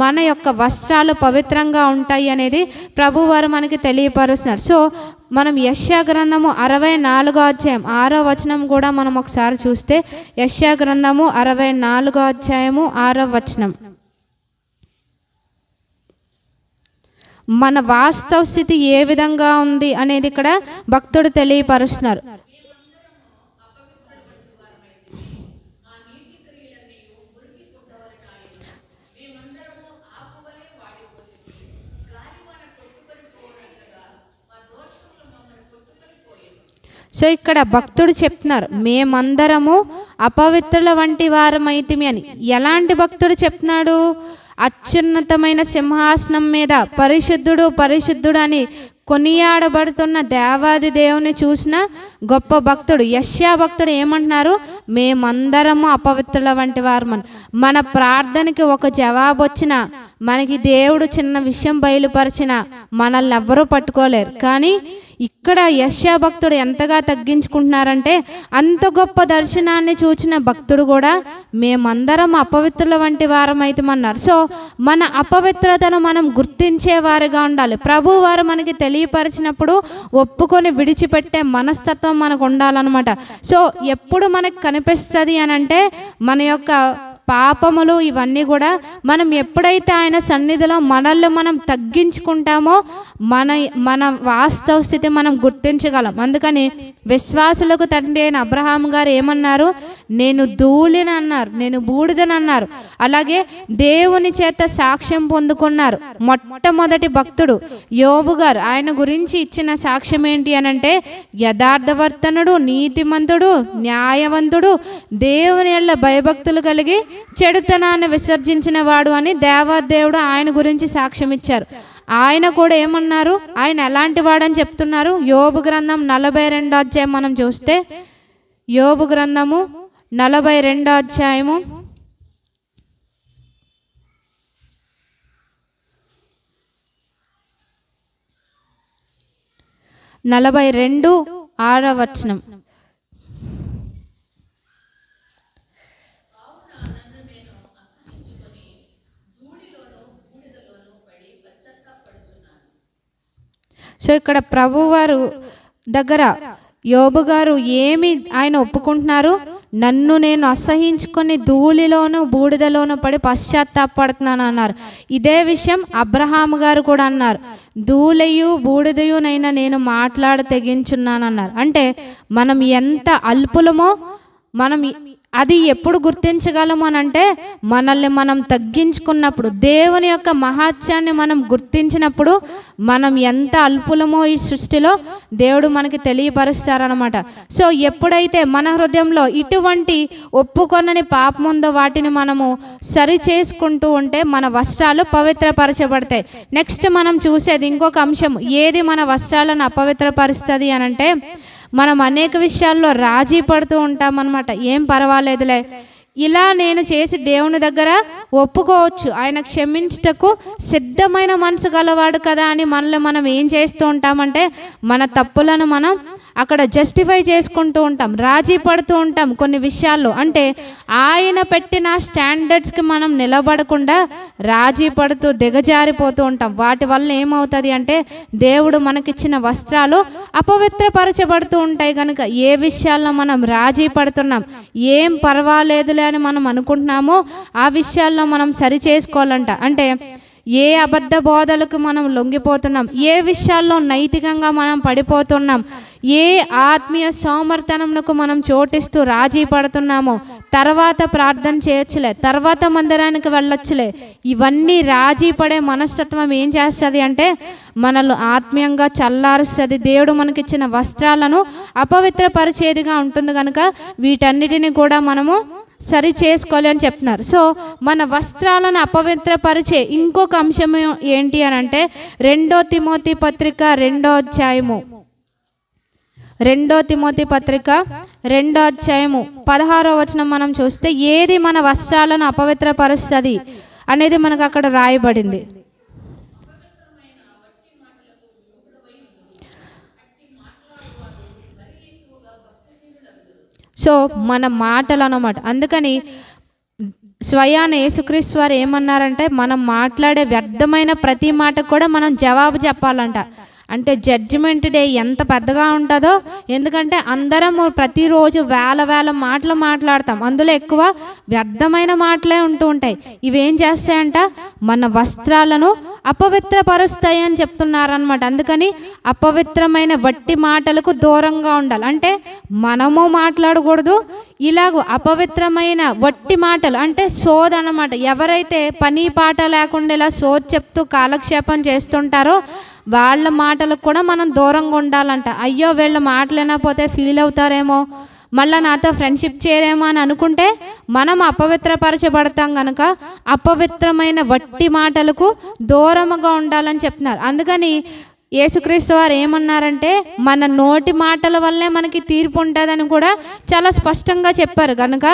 మన యొక్క వస్త్రాలు పవిత్రంగా ఉంటాయి అనేది ప్రభువారు మనకి తెలియపరుస్తున్నారు. సో మనం యెషయా గ్రంథము 64వ అధ్యాయం 6వ వచనం కూడా మనం ఒకసారి చూస్తే, యెషయా గ్రంథము 64వ అధ్యాయము 6వ వచనం, మన వాస్తవ స్థితి ఏ విధంగా ఉంది అనేది ఇక్కడ భక్తుడు తెలియపరుస్తున్నారు. సో ఇక్కడ భక్తుడు చెప్తున్నారు, మేమందరము అపవిత్రుల వంటి వారమైతిమి అని. ఎలాంటి భక్తుడు చెప్తున్నాడు? అత్యున్నతమైన సింహాసనం మీద పరిశుద్ధుడు పరిశుద్ధుడు అని కొనియాడబడుతున్న దేవాది దేవుని చూసిన గొప్ప భక్తుడు యెషయా భక్తుడు ఏమంటున్నారు? మేమందరము అపవిత్రుల వంటి వారమని. మన ప్రార్థనకి ఒక జవాబు వచ్చినా, మనకి దేవుడు చిన్న విషయం బయలుపరిచిన మనల్ని ఎవ్వరూ పట్టుకోలేరు. కానీ ఇక్కడ యెషయా భక్తుడు ఎంతగా తగ్గించుకుంటున్నారంటే, అంత గొప్ప దర్శనాన్ని చూచిన భక్తుడు కూడా మేమందరం అపవిత్రుల వంటి వారమైతమన్నారు. సో మన అపవిత్రతను మనం గుర్తించే వారిగా ఉండాలి. ప్రభు వారు మనకి తెలియపరిచినప్పుడు ఒప్పుకొని విడిచిపెట్టే మనస్తత్వం మనకు ఉండాలన్నమాట. సో ఎప్పుడు మనకు కనిపిస్తుంది అని అంటే మన యొక్క పాపములు ఇవన్నీ కూడా మనం ఎప్పుడైతే ఆయన సన్నిధిలో మనల్ని మనం తగ్గించుకుంటామో మన వాస్తవ స్థితి మనం గుర్తించగలం. అందుకని విశ్వాసులకు తండ్రి అయిన అబ్రహాం గారు ఏమన్నారు? నేను ధూళిని అన్నారు, నేను బూడిదని అన్నారు. అలాగే దేవుని చేత సాక్ష్యం పొందుకున్నారు. మొట్టమొదటి భక్తుడు యోబు గారు, ఆయన గురించి ఇచ్చిన సాక్ష్యం ఏంటి అనంటే, యథార్థవర్తనుడు, నీతిమంతుడు, న్యాయవంతుడు, దేవుని యెడల భయభక్తులు కలిగి చెడుతనాన్ని విసర్జించిన వాడు అని దేవాదేవుడు ఆయన గురించి సాక్ష్యం ఇచ్చారు. ఆయన కూడా ఏమన్నారు? ఆయన ఎలాంటి వాడని చెప్తున్నారు? యోబు గ్రంథం 42వ అధ్యాయం మనం చూస్తే, యోబు గ్రంథము 42వ అధ్యాయము 42 6వ వచనం, సో ఇక్కడ ప్రభువారు దగ్గర యోబు గారు ఏమి ఆయన ఒప్పుకుంటున్నారు? నన్ను నేను అసహించుకొని ధూళిలోను బూడిదలోను పడి పశ్చాత్తాపడుతున్నాను అన్నారు. ఇదే విషయం అబ్రహాము గారు కూడా అన్నారు. ధూళియు బూడిదయునైనా నేను మాట్లాడ తెగించున్నాను అన్నారు. అంటే మనం ఎంత అల్పులమో మనం అది ఎప్పుడు గుర్తించగలము అని అంటే మనల్ని మనం తగ్గించుకున్నప్పుడు, దేవుని యొక్క మహాత్యాన్ని మనం గుర్తించినప్పుడు మనం ఎంత అల్పులమో ఈ సృష్టిలో దేవుడు మనకి తెలియపరుస్తారనమాట. సో ఎప్పుడైతే మన హృదయంలో ఇటువంటి ఒప్పుకొనని పాపం ఉందో వాటిని మనము సరి చేసుకుంటూ ఉంటే మన వస్త్రాలు పవిత్రపరచబడతాయి. నెక్స్ట్ మనం చూసేది ఇంకొక అంశం, ఏది మన వస్త్రాలను అపవిత్రపరుస్తుంది అని అంటే మనం అనేక విషయాల్లో రాజీ పడుతూ ఉంటాం అన్నమాట. ఏం పర్వాలేదులే, ఇలా నేను చేసి దేవుని దగ్గర ఒప్పుకోవచ్చు, ఆయన క్షమించుటకు సిద్ధమైన మనసు గలవాడు కదా అని మనల్ని మనం ఏం చేస్తూ ఉంటామంటే మన తప్పులను మనం అక్కడ జస్టిఫై చేసుకుంటూ ఉంటాం, రాజీ పడుతూ ఉంటాం కొన్ని విషయాల్లో. అంటే ఆయన పెట్టిన స్టాండర్డ్స్కి మనం నిలబడకుండా రాజీ పడుతూ దిగజారిపోతూ ఉంటాం. వాటి వల్ల ఏమవుతుంది అంటే దేవుడు మనకిచ్చిన వస్త్రాలు అపవిత్రపరచబడుతూ ఉంటాయి. కనుక ఏ విషయాల్లో మనం రాజీ పడుతున్నాం, ఏం పర్వాలేదులే అని మనం అనుకుంటున్నామో ఆ విషయాల్లో మనం సరి చేసుకోవాలంట. అంటే ఏ అబద్ధ బోధలకు మనం లొంగిపోతున్నాం, ఏ విషయాల్లో నైతికంగా మనం పడిపోతున్నాం, ఏ ఆత్మీయ సోమర్థనంకు మనం చోటిస్తూ రాజీ పడుతున్నామో, తర్వాత ప్రార్థన చేయొచ్చులే, తర్వాత మందిరానికి వెళ్ళొచ్చులే, ఇవన్నీ రాజీ పడే మనస్తత్వం ఏం చేస్తుంది అంటే మనల్ని ఆత్మీయంగా చల్లారుస్తుంది. దేవుడు మనకిచ్చిన వస్త్రాలను అపవిత్రపరిచేదిగా ఉంటుంది. కనుక వీటన్నిటిని కూడా మనము సరి చేసుకోవాలి అని చెప్తున్నారు. సో మన వస్త్రాలను అపవిత్రపరిచే ఇంకొక అంశం ఏంటి అని అంటే 2 తిమోతి పత్రిక 2వ అధ్యాయము 2 తిమోతి పత్రిక 2వ అధ్యాయము 16వ వచనం మనం చూస్తే ఏది మన వస్త్రాలను అపవిత్రపరుస్తుంది అనేది మనకు అక్కడ రాయబడింది. సో మన మాటలు అన్నమాట. అందుకని స్వయాన యేసుక్రీస్తు వారు ఏమన్నారంటే మనం మాట్లాడే వ్యర్థమైన ప్రతి మాటకు కూడా మనం జవాబు చెప్పాలంట. అంటే జడ్జిమెంట్ డే ఎంత పెద్దగా ఉంటుందో, ఎందుకంటే అందరం ప్రతిరోజు వేల మాటలు మాట్లాడతాం, అందులో ఎక్కువ వ్యర్థమైన మాటలే ఉంటూ ఉంటాయి. ఇవేం చేస్తాయంట మన వస్త్రాలను అపవిత్రపరుస్తాయి అని చెప్తున్నారనమాట. అందుకని అపవిత్రమైన వట్టి మాటలకు దూరంగా ఉండాలి. అంటే మనము మాట్లాడకూడదు, ఇలాగ అపవిత్రమైన వట్టి మాటలు అంటే సోద్ అన్నమాట. ఎవరైతే పని పాట లేకుండా ఇలా సోద్ చెప్తూ కాలక్షేపం చేస్తుంటారో వాళ్ళ మాటలకు కూడా మనం దూరంగా ఉండాలంట. అయ్యో వీళ్ళ మాటలు వినకపోతే ఫీల్ అవుతారేమో, మళ్ళీ నాతో ఫ్రెండ్షిప్ చేయరేమో అని అనుకుంటే మనం అపవిత్రపరచబడతాం. కనుక అపవిత్రమైన వట్టి మాటలకు దూరముగా ఉండాలని చెప్తున్నారు. అందుకని యేసుక్రీస్తు వారు ఏమన్నారంటే మన నోటి మాటల వల్లే మనకి తీర్పు ఉంటుందని కూడా చాలా స్పష్టంగా చెప్పారు. కనుక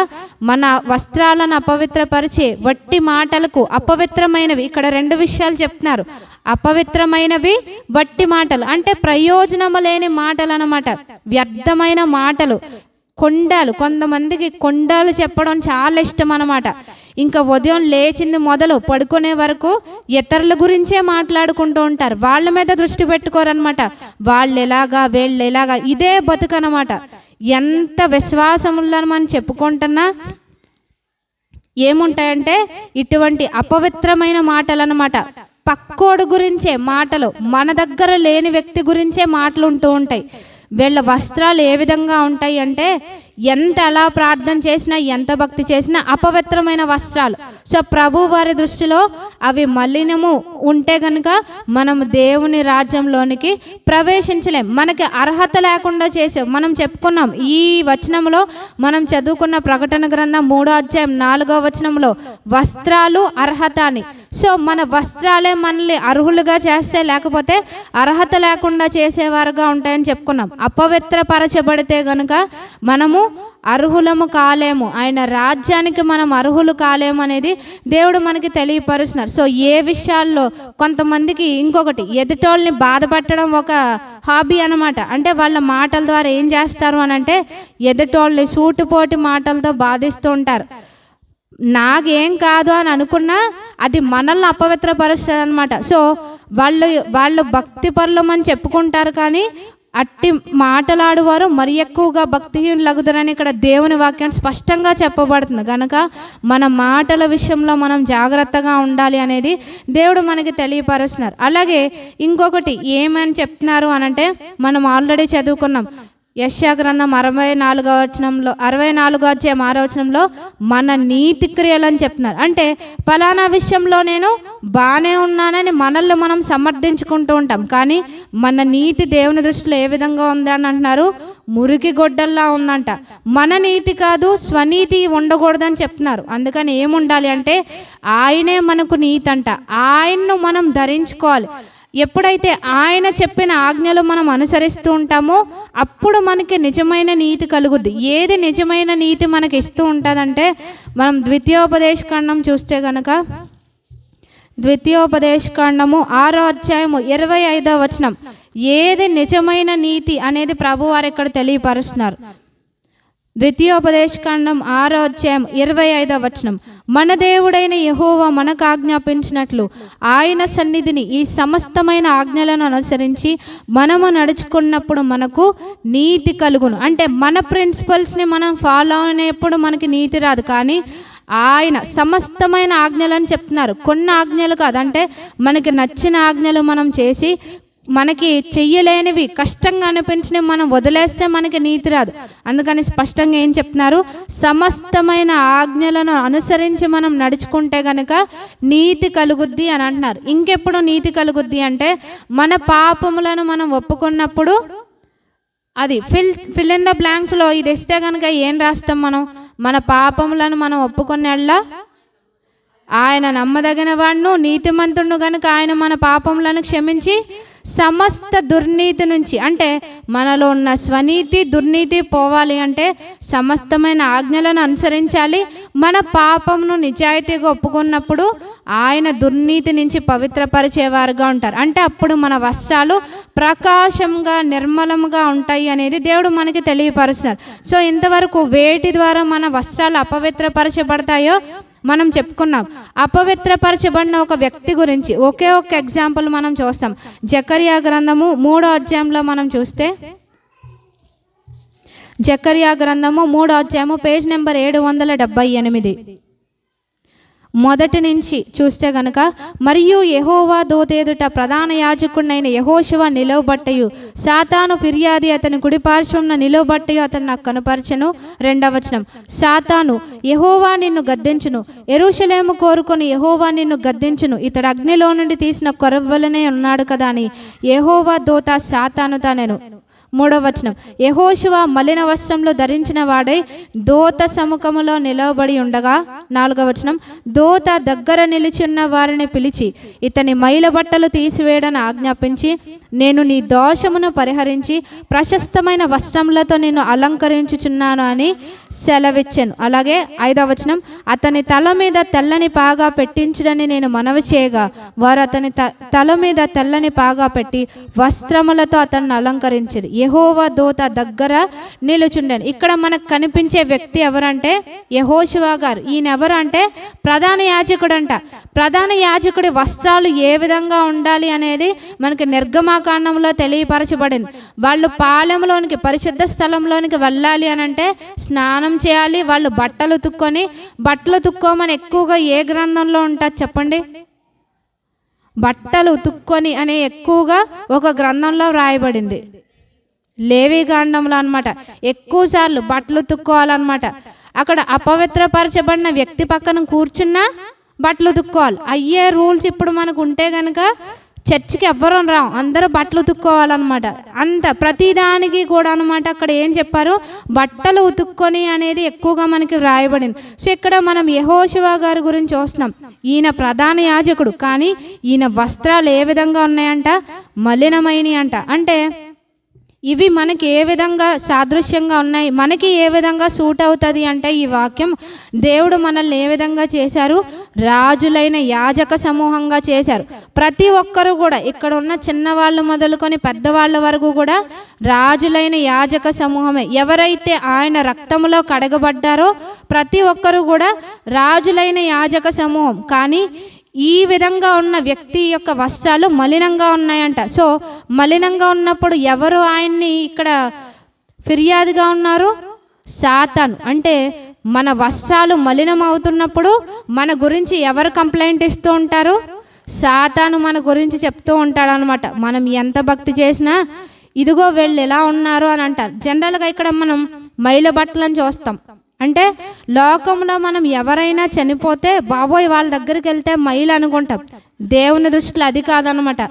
మన వస్త్రాలను అపవిత్రపరిచే వట్టి మాటలకు, అపవిత్రమైనవి, ఇక్కడ 2 విషయాలు చెప్తున్నారు. అపవిత్రమైనవి వట్టి మాటలు అంటే ప్రయోజనము లేని మాటలు అన్నమాట, వ్యర్థమైన మాటలు. కొంతమందికి కొండాలు చెప్పడం చాలా ఇష్టం అన్నమాట. ఇంకా ఉదయం లేచింది మొదలు పడుకునే వరకు ఇతరుల గురించే మాట్లాడుకుంటూ ఉంటారు, వాళ్ళ మీద దృష్టి పెట్టుకోరనమాట. వాళ్ళు ఎలాగా వీళ్ళు ఎలాగా, ఇదే బతుకనమాట. ఎంత విశ్వాసములను మనం చెప్పుకుంటున్నా ఏముంటాయంటే ఇటువంటి అపవిత్రమైన మాటలు అన్నమాట. పక్కోడు గురించే మాటలు, మన దగ్గర లేని వ్యక్తి గురించే మాటలు ఉంటూ ఉంటాయి. వీళ్ళ వస్త్రాలు ఏ విధంగా ఉంటాయి అంటే ఎంత ఎలా ప్రార్థన చేసినా ఎంత భక్తి చేసినా అపవిత్రమైన వస్త్రాలు. సో ప్రభు వారి దృష్టిలో అవి మలినము ఉంటే కనుక మనం దేవుని రాజ్యంలోనికి ప్రవేశించలేం. మనకి అర్హత లేకుండా చేసాం. మనం చెప్పుకున్నాం ఈ వచనంలో, మనం చదువుకున్న ప్రకటన గ్రంథం 3వ అధ్యాయం 4వ వచనంలో వస్త్రాలు అర్హత అని. సో మన వస్త్రాలే మనల్ని అర్హులుగా చేస్తే, లేకపోతే అర్హత లేకుండా చేసేవారుగా ఉంటాయని చెప్పుకున్నాం. అపవిత్రపరచబడితే కనుక మనము అర్హులము కాలేము, ఆయన రాజ్యానికి మనం అర్హులు కాలేము అనేది దేవుడు మనకి తెలియపరుస్తున్నారు. సో ఏ విషయాల్లో కొంతమందికి ఇంకొకటి ఎదుటోళ్ళని బాధపెట్టడం ఒక హాబీ అన్నమాట. అంటే వాళ్ళ మాటల ద్వారా ఏం చేస్తారు అని అంటే ఎదుటోళ్ళని సూటిపోటి మాటలతో బాధిస్తూ ఉంటారు. నాకేం కాదు అని అనుకున్నా అది మనల్ని అపవిత్రపరుస్తుంది అనమాట. సో వాళ్ళు భక్తి పరులమని చెప్పుకుంటారు, కానీ అట్టి మాటలాడువారు మరి ఎక్కువగా భక్తిహీనులగుదురని ఇక్కడ దేవుని వాక్యం స్పష్టంగా చెప్పబడుతుంది. కనుక మన మాటల విషయంలో మనం జాగ్రత్తగా ఉండాలి అనేది దేవుడు మనకి తెలియపరుస్తున్నారు. అలాగే ఇంకొకటి ఏమని చెప్తున్నారు అనంటే, మనం ఆల్రెడీ చదువుకున్నాం యెషయా గ్రంథం 64వ వచనంలో 6వ వచనంలో మన నీతి క్రియలని చెప్తున్నారు. అంటే ఫలానా విషయంలో నేను బాగానే ఉన్నానని మనల్ని మనం సమర్థించుకుంటూ ఉంటాం, కానీ మన నీతి దేవుని దృష్టిలో ఏ విధంగా ఉంది అని అంటున్నారు, మురికి గొడ్డల్లా ఉందంట. మన నీతి కాదు, స్వనీతి ఉండకూడదని చెప్తున్నారు. అందుకని ఏముండాలి అంటే ఆయనే మనకు నీతి అంట. ఆయన్ను మనం ధరించుకోవాలి. ఎప్పుడైతే ఆయన చెప్పిన ఆజ్ఞలు మనం అనుసరిస్తూ ఉంటామో అప్పుడు మనకి నిజమైన నీతి కలుగుద్ది. ఏది నిజమైన నీతి మనకి ఇస్తూ ఉంటుందంటే, మనం ద్వితీయోపదేశకాండం చూస్తే కనుక ద్వితీయోపదేశకాండము 6వ అధ్యాయము 25వ వచనం, ఏది నిజమైన నీతి అనేది ప్రభువారు ఇక్కడ తెలియపరుస్తున్నారు. ద్వితీయోపదేశకాండం 6వ అధ్యాయం 25వ వచనం, మన దేవుడైన యెహోవా మనకు ఆజ్ఞాపించినట్లు ఆయన సన్నిధిని ఈ సమస్తమైన ఆజ్ఞలను అనుసరించి మనము నడుచుకున్నప్పుడు మనకు నీతి కలుగును. అంటే మన ప్రిన్సిపల్స్ని మనం ఫాలో అయినప్పుడు మనకి నీతి రాదు, కానీ ఆయన సమస్తమైన ఆజ్ఞలను చెప్తున్నారు. కొన్ని ఆజ్ఞలు కాదు, అంటే మనకి నచ్చిన ఆజ్ఞలు మనం చేసి మనకి చెయ్యలేనివి కష్టంగా అనిపించినవి మనం వదిలేస్తే మనకి నీతి రాదు. అందుకని స్పష్టంగా ఏం చెప్తున్నారు, సమస్తమైన ఆజ్ఞలను అనుసరించి మనం నడుచుకుంటే కనుక నీతి కలుగుద్ది అని అంటున్నారు. ఇంకెప్పుడు నీతి కలుగుద్ది అంటే, మన పాపములను మనం ఒప్పుకున్నప్పుడు, అది ఫిల్ ఇన్ ద బ్లాంక్స్లో ఇది ఇస్తే కనుక ఏం రాస్తాం మనం, మన పాపములను మనం ఒప్పుకునేలా ఆయన నమ్మదగిన వాడును నీతిమంతుడు కనుక ఆయన మన పాపములను క్షమించి సమస్త దుర్నీతి నుంచి, అంటే మనలో ఉన్న స్వనీతి దుర్నీతి పోవాలి అంటే సమస్తమైన ఆజ్ఞలను అనుసరించాలి. మన పాపమును నిజాయితీగా ఒప్పుకున్నప్పుడు ఆయన దుర్నీతి నుంచి పవిత్రపరిచేవారుగా ఉంటారు. అంటే అప్పుడు మన వస్త్రాలు ప్రకాశంగా నిర్మలంగా ఉంటాయి అనేది దేవుడు మనకి తెలియపరుస్తున్నారు. సో ఇంతవరకు వేటి ద్వారా మన వస్త్రాలు అపవిత్రపరచబడతాయో మనం చెప్పుకున్నాం. అపవిత్రపరచబడిన ఒక వ్యక్తి గురించి ఒకే ఒక ఎగ్జాంపుల్ మనం చూస్తాం. జకర్యా గ్రంథము 3వ అధ్యాయంలో మనం చూస్తే, జకర్యా గ్రంథము 3వ అధ్యాయము పేజ్ నెంబర్ 778 మొదటి నుంచి చూస్తే గనక, మరియు యెహోవా దూత ఎదుట ప్రధాన యాజకుడినైన యెహోషువ నిలవబట్టయు సాతాను ఫిర్యాది అతని కుడిపార్శ్వంన నిలవబట్టయు అతను నాకు కనుపరచెను. 2వ వచనం, సాతాను యెహోవా నిన్ను గద్దించును, యెరూషలేము కోరుకొని యెహోవా నిన్ను గద్దించును, ఇతడు అగ్నిలో నుండి తీసిన కొరవ్వలనే ఉన్నాడు కదా అని యెహోవా దూత సాతాను తానెను. 3వ వచనం, యెహోషువ మలిన వస్త్రంలో ధరించిన వాడై దూత సముఖములో నిలవబడి ఉండగా. 4వ వచనం, దూత దగ్గర నిలిచున్న వారిని పిలిచి ఇతని మైల బట్టలు తీసివేయడని ఆజ్ఞాపించి, నేను నీ దోషమును పరిహరించి ప్రశస్తమైన వస్త్రములతో నిన్ను అలంకరించుచున్నాను అని సెలవిచ్చాను. అలాగే 5వ వచనం, అతని తల మీద తెల్లని పాగా పెట్టించుడని నేను మనవి చేయగా వారు అతని తల మీద తెల్లని పాగా పెట్టి వస్త్రములతో అతన్ని అలంకరించారు. యెహోవా దూత దగ్గర నిలుచుండాను. ఇక్కడ మనకు కనిపించే వ్యక్తి ఎవరంటే యెహోషువ గారు. ఈయన ఎవరు అంటే ప్రధాన యాజకుడు అంట. ప్రధాన యాజకుడి వస్త్రాలు ఏ విధంగా ఉండాలి అనేది మనకి నిర్గమాకాండంలో తెలియపరచబడింది. వాళ్ళు పాలెంలోనికి పరిశుద్ధ స్థలంలోనికి వెళ్ళాలి అని అంటే స్నానం చేయాలి. వాళ్ళు బట్టలు తుక్కోమని ఎక్కువగా ఏ గ్రంథంలో ఉంటుంది చెప్పండి? బట్టలు ఉతుక్కొని అనే ఎక్కువగా ఒక గ్రంథంలో వ్రాయబడింది, లేవీకాండంలో అనమాట. ఎక్కువ సార్లు బట్టలు ఉతుక్కోవాలన్నమాట. అక్కడ అపవిత్రపరచబడిన వ్యక్తి పక్కన కూర్చున్నా బట్టలు ఉతుక్కోవాలి. అయ్యే రూల్స్ ఇప్పుడు మనకు ఉంటే కనుక చర్చికి ఎవ్వరూ రాం, అందరూ బట్టలు ఉతుక్కోవాలన్నమాట. అంత ప్రతిదానికి కూడా అనమాట. అక్కడ ఏం చెప్పారు, బట్టలు ఉతుక్కొని అనేది ఎక్కువగా మనకి వ్రాయబడింది. సో ఇక్కడ మనం యెహోషువ గారి గురించి చూస్తున్నాం. ఈయన ప్రధాన యాజకుడు, కానీ ఈయన వస్త్రాలు ఏ విధంగా ఉన్నాయంట, మలినమైనవి అంట. అంటే ఇవి మనకి ఏ విధంగా సాదృశ్యంగా ఉన్నాయి, మనకి ఏ విధంగా సూట్ అవుతుంది అంటే ఈ వాక్యం, దేవుడు మనల్ని ఏ విధంగా చేశారు, రాజులైన యాజక సమూహంగా చేశారు. ప్రతి ఒక్కరు కూడా ఇక్కడ ఉన్న చిన్నవాళ్ళు మొదలుకొని పెద్దవాళ్ళ వరకు కూడా రాజులైన యాజక సమూహమే. ఎవరైతే ఆయన రక్తములో కడగబడ్డారో ప్రతి ఒక్కరు కూడా రాజులైన యాజక సమూహం. కానీ ఈ విధంగా ఉన్న వ్యక్తి యొక్క వస్త్రాలు మలినంగా ఉన్నాయంట. సో మలినంగా ఉన్నప్పుడు ఎవరు ఆయన్ని ఇక్కడ ఫిర్యాదుగా ఉన్నారు? సాతాను. అంటే మన వస్త్రాలు మలినం అవుతున్నప్పుడు మన గురించి ఎవరు కంప్లైంట్ ఇస్తూ ఉంటారు? సాతాను మన గురించి చెప్తూ ఉంటాడు అనమాట. మనం ఎంత భక్తి చేసినా ఇదిగో వీళ్ళు ఎలా ఉన్నారు అని అంటారు. జనరల్గా ఇక్కడ మనం మైల బట్టలను చూస్తాం. అంటే లోకంలో మనం ఎవరైనా చనిపోతే బాబోయ్ వాళ్ళ దగ్గరికి వెళ్తే మైలు అనుకుంటాం. దేవుని దృష్టిలో అది కాదనమాట.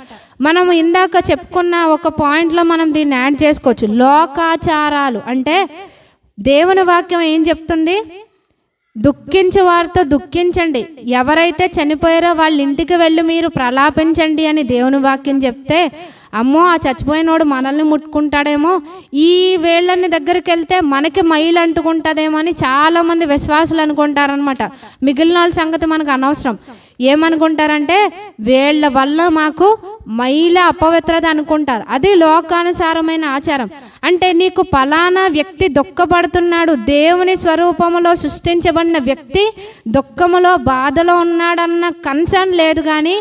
మనం ఇందాక చెప్పుకున్న ఒక పాయింట్లో మనం దీన్ని యాడ్ చేసుకోవచ్చు. లోకాచారాలు అంటే దేవుని వాక్యం ఏం చెప్తుంది? దుఃఖించే వారితో దుఃఖించండి, ఎవరైతే చనిపోయారో వాళ్ళ ఇంటికి వెళ్ళి మీరు ప్రలాపించండి అని దేవుని వాక్యం చెప్తే, అమ్మో ఆ చచ్చిపోయినోడు మనల్ని ముట్టుకుంటాడేమో, ఈ వేళ్ళని దగ్గరికి వెళ్తే మనకి మైలు అంటుకుంటుందేమో అని చాలామంది విశ్వాసులు అనుకుంటారనమాట. మిగిలిన వాళ్ళ సంగతి మనకు అనవసరం. ఏమనుకుంటారంటే వీళ్ళ వల్ల మాకు మైల అపవిత్రత అనుకుంటారు. అది లోకానుసారమైన ఆచారం. అంటే నీకు ఫలానా వ్యక్తి దుఃఖపడుతున్నాడు, దేవుని స్వరూపములో సృష్టించబడిన వ్యక్తి దుఃఖములో బాధలో ఉన్నాడన్న కన్సర్న్ లేదు, కానీ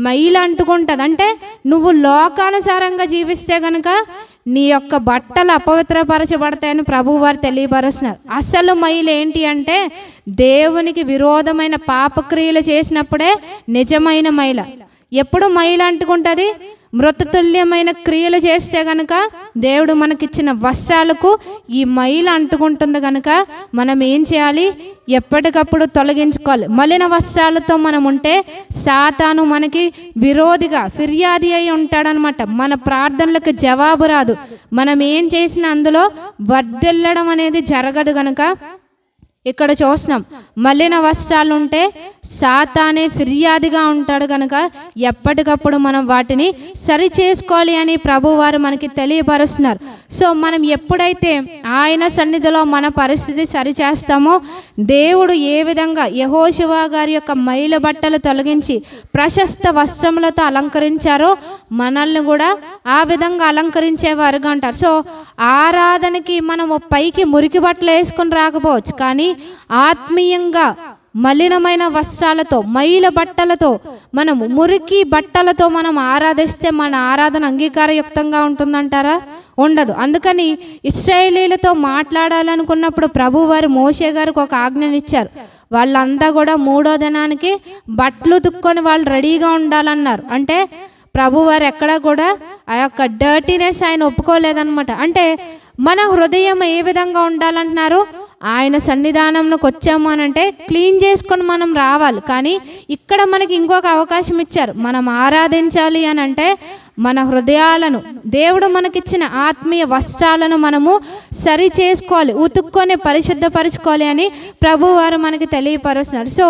మైలు అంటుకుంటుంది. అంటే నువ్వు లోకానుసారంగా జీవిస్తే కనుక నీ యొక్క బట్టలు అపవిత్రపరచబడతాయని ప్రభువు వారు తెలియపరుస్తున్నారు. అసలు మైలు ఏంటి అంటే దేవునికి విరోధమైన పాపక్రియలు చేసినప్పుడే నిజమైన మైల. ఎప్పుడు మైలు అంటుకుంటుంది? మృతతుల్యమైన క్రియలు చేస్తే కనుక దేవుడు మనకిచ్చిన వస్త్రాలకు ఈ మైలు అంటుకుంటుంది. కనుక మనం ఏం చేయాలి? ఎప్పటికప్పుడు తొలగించుకోవాలి. మలిన వస్త్రాలతో మనం ఉంటే సాతాను మనకి విరోధిగా ఫిర్యాది అయి ఉంటాడనమాట. మన ప్రార్థనలకు జవాబు రాదు. మనం ఏం చేసినా అందులో వర్ధిల్లడం అనేది జరగదు. కనుక ఇక్కడ చూస్తున్నాం, మలిన వస్త్రాలు ఉంటే సాతానే ఫిర్యాదిగా ఉంటాడు. కనుక ఎప్పటికప్పుడు మనం వాటిని సరి చేసుకోవాలి అని ప్రభువారు మనకి తెలియపరుస్తున్నారు. సో మనం ఎప్పుడైతే ఆయన సన్నిధిలో మన పరిస్థితి సరి చేస్తామో, దేవుడు ఏ విధంగా యెహోషువ గారి యొక్క మైల బట్టలు తొలగించి ప్రశస్త వస్త్రములతో అలంకరించారో మనల్ని కూడా ఆ విధంగా అలంకరించేవారుగా అంటారు. సో ఆరాధనకి మనము పైకి మురికి బట్టలు వేసుకొని రాకపోవచ్చు, కానీ ఆత్మీయంగా మలినమైన వస్త్రాలతో మైల బట్టలతో మనము మురికి బట్టలతో మనం ఆరాధిస్తే మన ఆరాధన అంగీకారయుక్తంగా ఉంటుందంటారా? ఉండదు. అందుకని ఇశ్రాయేలీలతో మాట్లాడాలనుకున్నప్పుడు ప్రభువారు మోషే గారికి ఒక ఆజ్ఞనిచ్చారు. వాళ్ళంతా కూడా 3వ దినానికి బట్టలు తుక్కొని వాళ్ళు రెడీగా ఉండాలన్నారు. అంటే ప్రభువారు ఎక్కడా కూడా ఆ యొక్క డర్టీనెస్ ఆయన ఒప్పుకోలేదన్నమాట. అంటే మన హృదయం ఏ విధంగా ఉండాలంటున్నారు? ఆయన సన్నిధానంలోకి వచ్చాము అని అంటే క్లీన్ చేసుకొని మనం రావాలి. కానీ ఇక్కడ మనకి ఇంకొక అవకాశం ఇచ్చారు. మనం ఆరాధించాలి అని అంటే మన హృదయాలను, దేవుడు మనకిచ్చిన ఆత్మీయ వస్త్రాలను మనము సరి చేసుకోవాలి, ఉతుక్కొని పరిశుద్ధపరచుకోవాలి అని ప్రభువారు మనకి తెలియపరుస్తున్నారు. సో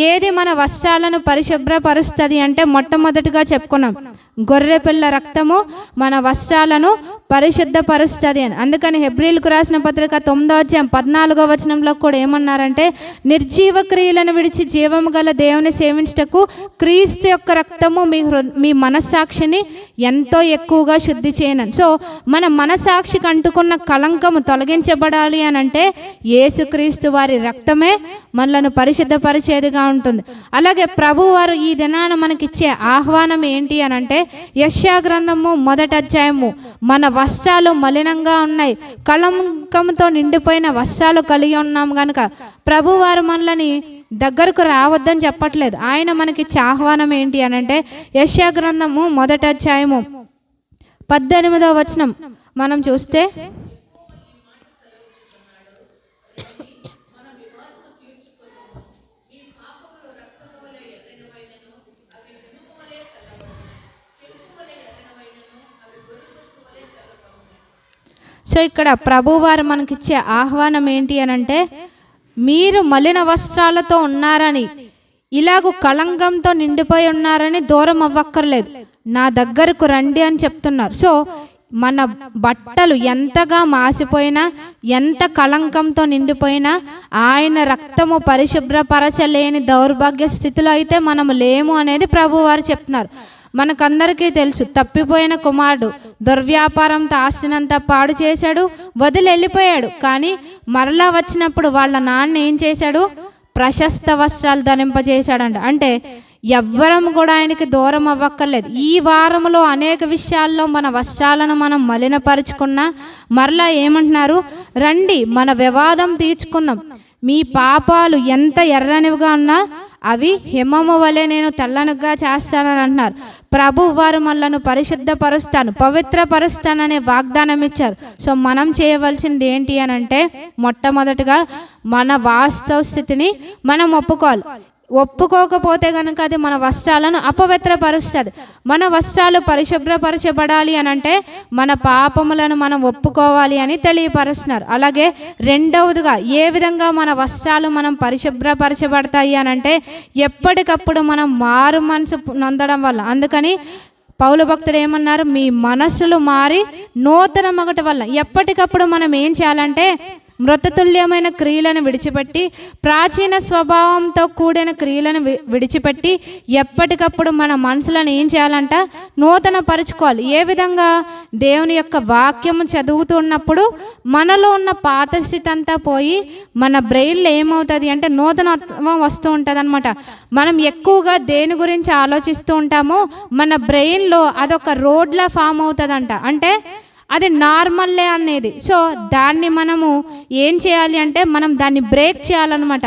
ఏది మన వస్త్రాలను పరిశుభ్రపరుస్తుంది అంటే మొట్టమొదటిగా చెప్పుకున్నాం, గొర్రెపిల్ల రక్తము మన వస్త్రాలను పరిశుద్ధపరుస్తుంది అని. అందుకని హెబ్రీలకు రాసిన పత్రిక 9వ అధ్యాయం 14వ వచనంలో కూడా ఏమన్నారంటే, నిర్జీవ క్రియలను విడిచి జీవము గల దేవుని సేవించుటకు క్రీస్తు యొక్క రక్తము మీ మనస్సాక్షిని ఎంతో ఎక్కువగా శుద్ధి చేయను. సో మన మనస్సాక్షికి అంటుకున్న కళంకము తొలగించబడాలి అని అంటే యేసుక్రీస్తు వారి రక్తమే మనలను పరిశుద్ధపరిచేదిగా ఉంటుంది. అలాగే ప్రభువారు ఈ దినాన మనకిచ్చే ఆహ్వానం ఏంటి అని అంటే, యెషయా గ్రంథము 1వ అధ్యాయము, మన వస్త్రాలు మలినంగా ఉన్నాయి, కళంకంతో నిండిపోయిన వస్త్రాలు కలిగి ఉన్నాం కనుక ప్రభువారు మనల్ని దగ్గరకు రావద్దని చెప్పట్లేదు. ఆయన మనకిచ్చే ఆహ్వానం ఏంటి అని అంటే, యెషయా గ్రంథము 1వ అధ్యాయము 18వ వచనం మనం చూస్తే, సో ఇక్కడ ప్రభువారు మనకిచ్చే ఆహ్వానం ఏంటి అని అంటే, మీరు మలిన వస్త్రాలతో ఉన్నారని, ఇలాగూ కళంకంతో నిండిపోయి ఉన్నారని దూరం అవ్వక్కర్లేదు, నా దగ్గరకు రండి అని చెప్తున్నారు. సో మన బట్టలు ఎంతగా మాసిపోయినా, ఎంత కళంకంతో నిండిపోయినా, ఆయన రక్తము పరిశుభ్రపరచలేని దౌర్భాగ్య స్థితిలో అయితే మనము లేము అనేది ప్రభువారు చెప్తున్నారు. మనకందరికీ తెలుసు, తప్పిపోయిన కుమారుడు దుర్వ్యాపారంతో ఆస్తినంతా పాడు చేశాడు, వదిలి వెళ్ళిపోయాడు. కానీ మరలా వచ్చినప్పుడు వాళ్ళ నాన్న ఏం చేశాడు? ప్రశస్త వస్త్రాలు ధరింపజేశాడంట. అంటే ఎవ్వరం కూడా ఆయనకి దూరం అవ్వక్కర్లేదు. ఈ వారంలో అనేక విషయాల్లో మన వస్త్రాలను మనం మలినపరుచుకున్నా మరలా ఏమంటున్నారు? రండి మన వివాదం తీర్చుకుందాం, మీ పాపాలు ఎంత ఎర్రనివిగా ఉన్నా అవి హిమము వలె నేను తెల్లనుగా చేస్తానని అంటున్నారు. ప్రభు వారు మనలను పరిశుద్ధపరుస్తాను, పవిత్రపరుస్తాననే వాగ్దానం ఇచ్చారు. సో మనం చేయవలసింది ఏంటి అని అంటే, మొట్టమొదటిగా మన వాస్తవ స్థితిని మనం ఒప్పుకోవాలి. ఒప్పుకోకపోతే కనుక అది మన వస్త్రాలను అపవిత్రపరుస్తుంది. మన వస్త్రాలు పరిశుభ్రపరచబడాలి అని అంటే మన పాపములను మనం ఒప్పుకోవాలి అని తెలియపరుస్తున్నారు. అలాగే రెండవదిగా ఏ విధంగా మన వస్త్రాలు మనం పరిశుభ్రపరచబడతాయి అని అంటే, ఎప్పటికప్పుడు మనం మారు మనసు నొందడం వల్ల. అందుకని పౌలు భక్తుడు ఏమన్నారు? మీ మనస్సులు మారి నూతన మగట వల్ల. ఎప్పటికప్పుడు మనం ఏం చేయాలంటే, మృతతుల్యమైన క్రియలను విడిచిపెట్టి, ప్రాచీన స్వభావంతో కూడిన క్రియలను విడిచిపెట్టి ఎప్పటికప్పుడు మన మనసులను ఏం చేయాలంట? నూతన పరుచుకోవాలి. ఏ విధంగా? దేవుని యొక్క వాక్యము చదువుతున్నప్పుడు మనలో ఉన్న పాత స్థితి అంతా పోయి మన బ్రెయిన్లో ఏమవుతుంది అంటే నూతనత్వం వస్తూ ఉంటుంది అనమాట. మనం ఎక్కువగా దేని గురించి ఆలోచిస్తూ ఉంటామో మన బ్రెయిన్లో అదొక రోడ్లా ఫామ్ అవుతుందంట. అంటే అది నార్మల్లే అనేది. సో దాన్ని మనము ఏం చేయాలి అంటే, మనం దాన్ని బ్రేక్ చేయాలన్నమాట.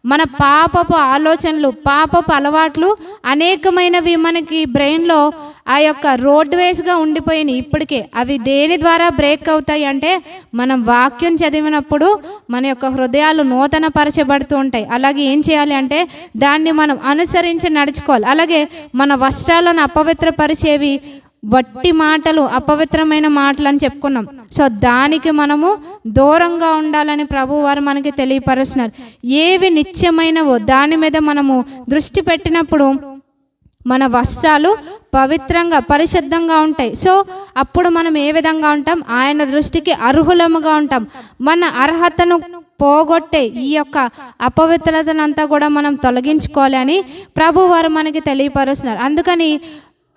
మన పాపపు ఆలోచనలు, పాపపు అలవాట్లు అనేకమైనవి మనకి బ్రెయిన్లో ఆ యొక్క రోడ్వేస్గా ఉండిపోయినాయి ఇప్పటికే. అవి దేని ద్వారా బ్రేక్ అవుతాయి అంటే, మనం వాక్యం చదివినప్పుడు మన యొక్క హృదయాలు నూతన పరచబడుతూ ఉంటాయి. అలాగే ఏం చేయాలి అంటే, దాన్ని మనం అనుసరించి నడుచుకోవాలి. అలాగే మన వస్త్రాలను అపవిత్రపరిచేవి వట్టి మాటలు, అపవిత్రమైన మాటలు అని చెప్పుకున్నాం. సో దానికి మనము దూరంగా ఉండాలని ప్రభు వారు మనకి తెలియపరుస్తున్నారు. ఏవి నిత్యమైనవో దాని మీద మనము దృష్టి పెట్టినప్పుడు మన వస్త్రాలు పవిత్రంగా, పరిశుద్ధంగా ఉంటాయి. సో అప్పుడు మనం ఏ విధంగా ఉంటాం? ఆయన దృష్టికి అర్హులముగా ఉంటాం. మన అర్హతను పోగొట్టే ఈ యొక్క అపవిత్రతనంతా కూడా మనం తొలగించుకోవాలి అని ప్రభు వారు మనకి తెలియపరుస్తున్నారు. అందుకని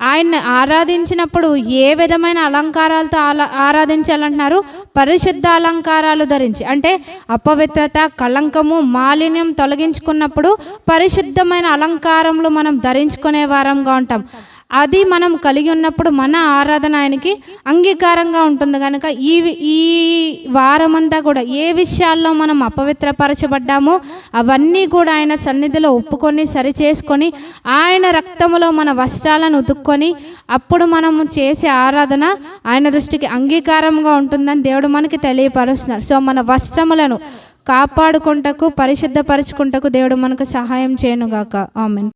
ఆయన్ని ఆరాధించినప్పుడు ఏ విధమైన అలంకారాలతో ఆరాధించాలంటున్నారు? పరిశుద్ధ అలంకారాలు ధరించి. అంటే అపవిత్రత, కళంకము, మాలిన్యం తొలగించుకున్నప్పుడు పరిశుద్ధమైన అలంకారములు మనం ధరించుకునే వారంగా ఉంటాం. అది మనం కలిగి ఉన్నప్పుడు మన ఆరాధన ఆయనకి అంగీకారంగా ఉంటుంది. కనుక ఈ వారమంతా కూడా ఏ విషయాల్లో మనం అపవిత్రపరచబడ్డామో అవన్నీ కూడా ఆయన సన్నిధిలో ఒప్పుకొని సరిచేసుకొని ఆయన రక్తములో మన వస్త్రాలను ఉతుక్కొని అప్పుడు మనము చేసే ఆరాధన ఆయన దృష్టికి అంగీకారంగా ఉంటుందని దేవుడు మనకి తెలియపరుస్తున్నారు. సో మన వస్త్రములను కాపాడుకుంటకు, పరిశుద్ధపరచుకుంటకు దేవుడు మనకు సహాయం చేయనుగాక. ఆమేన్.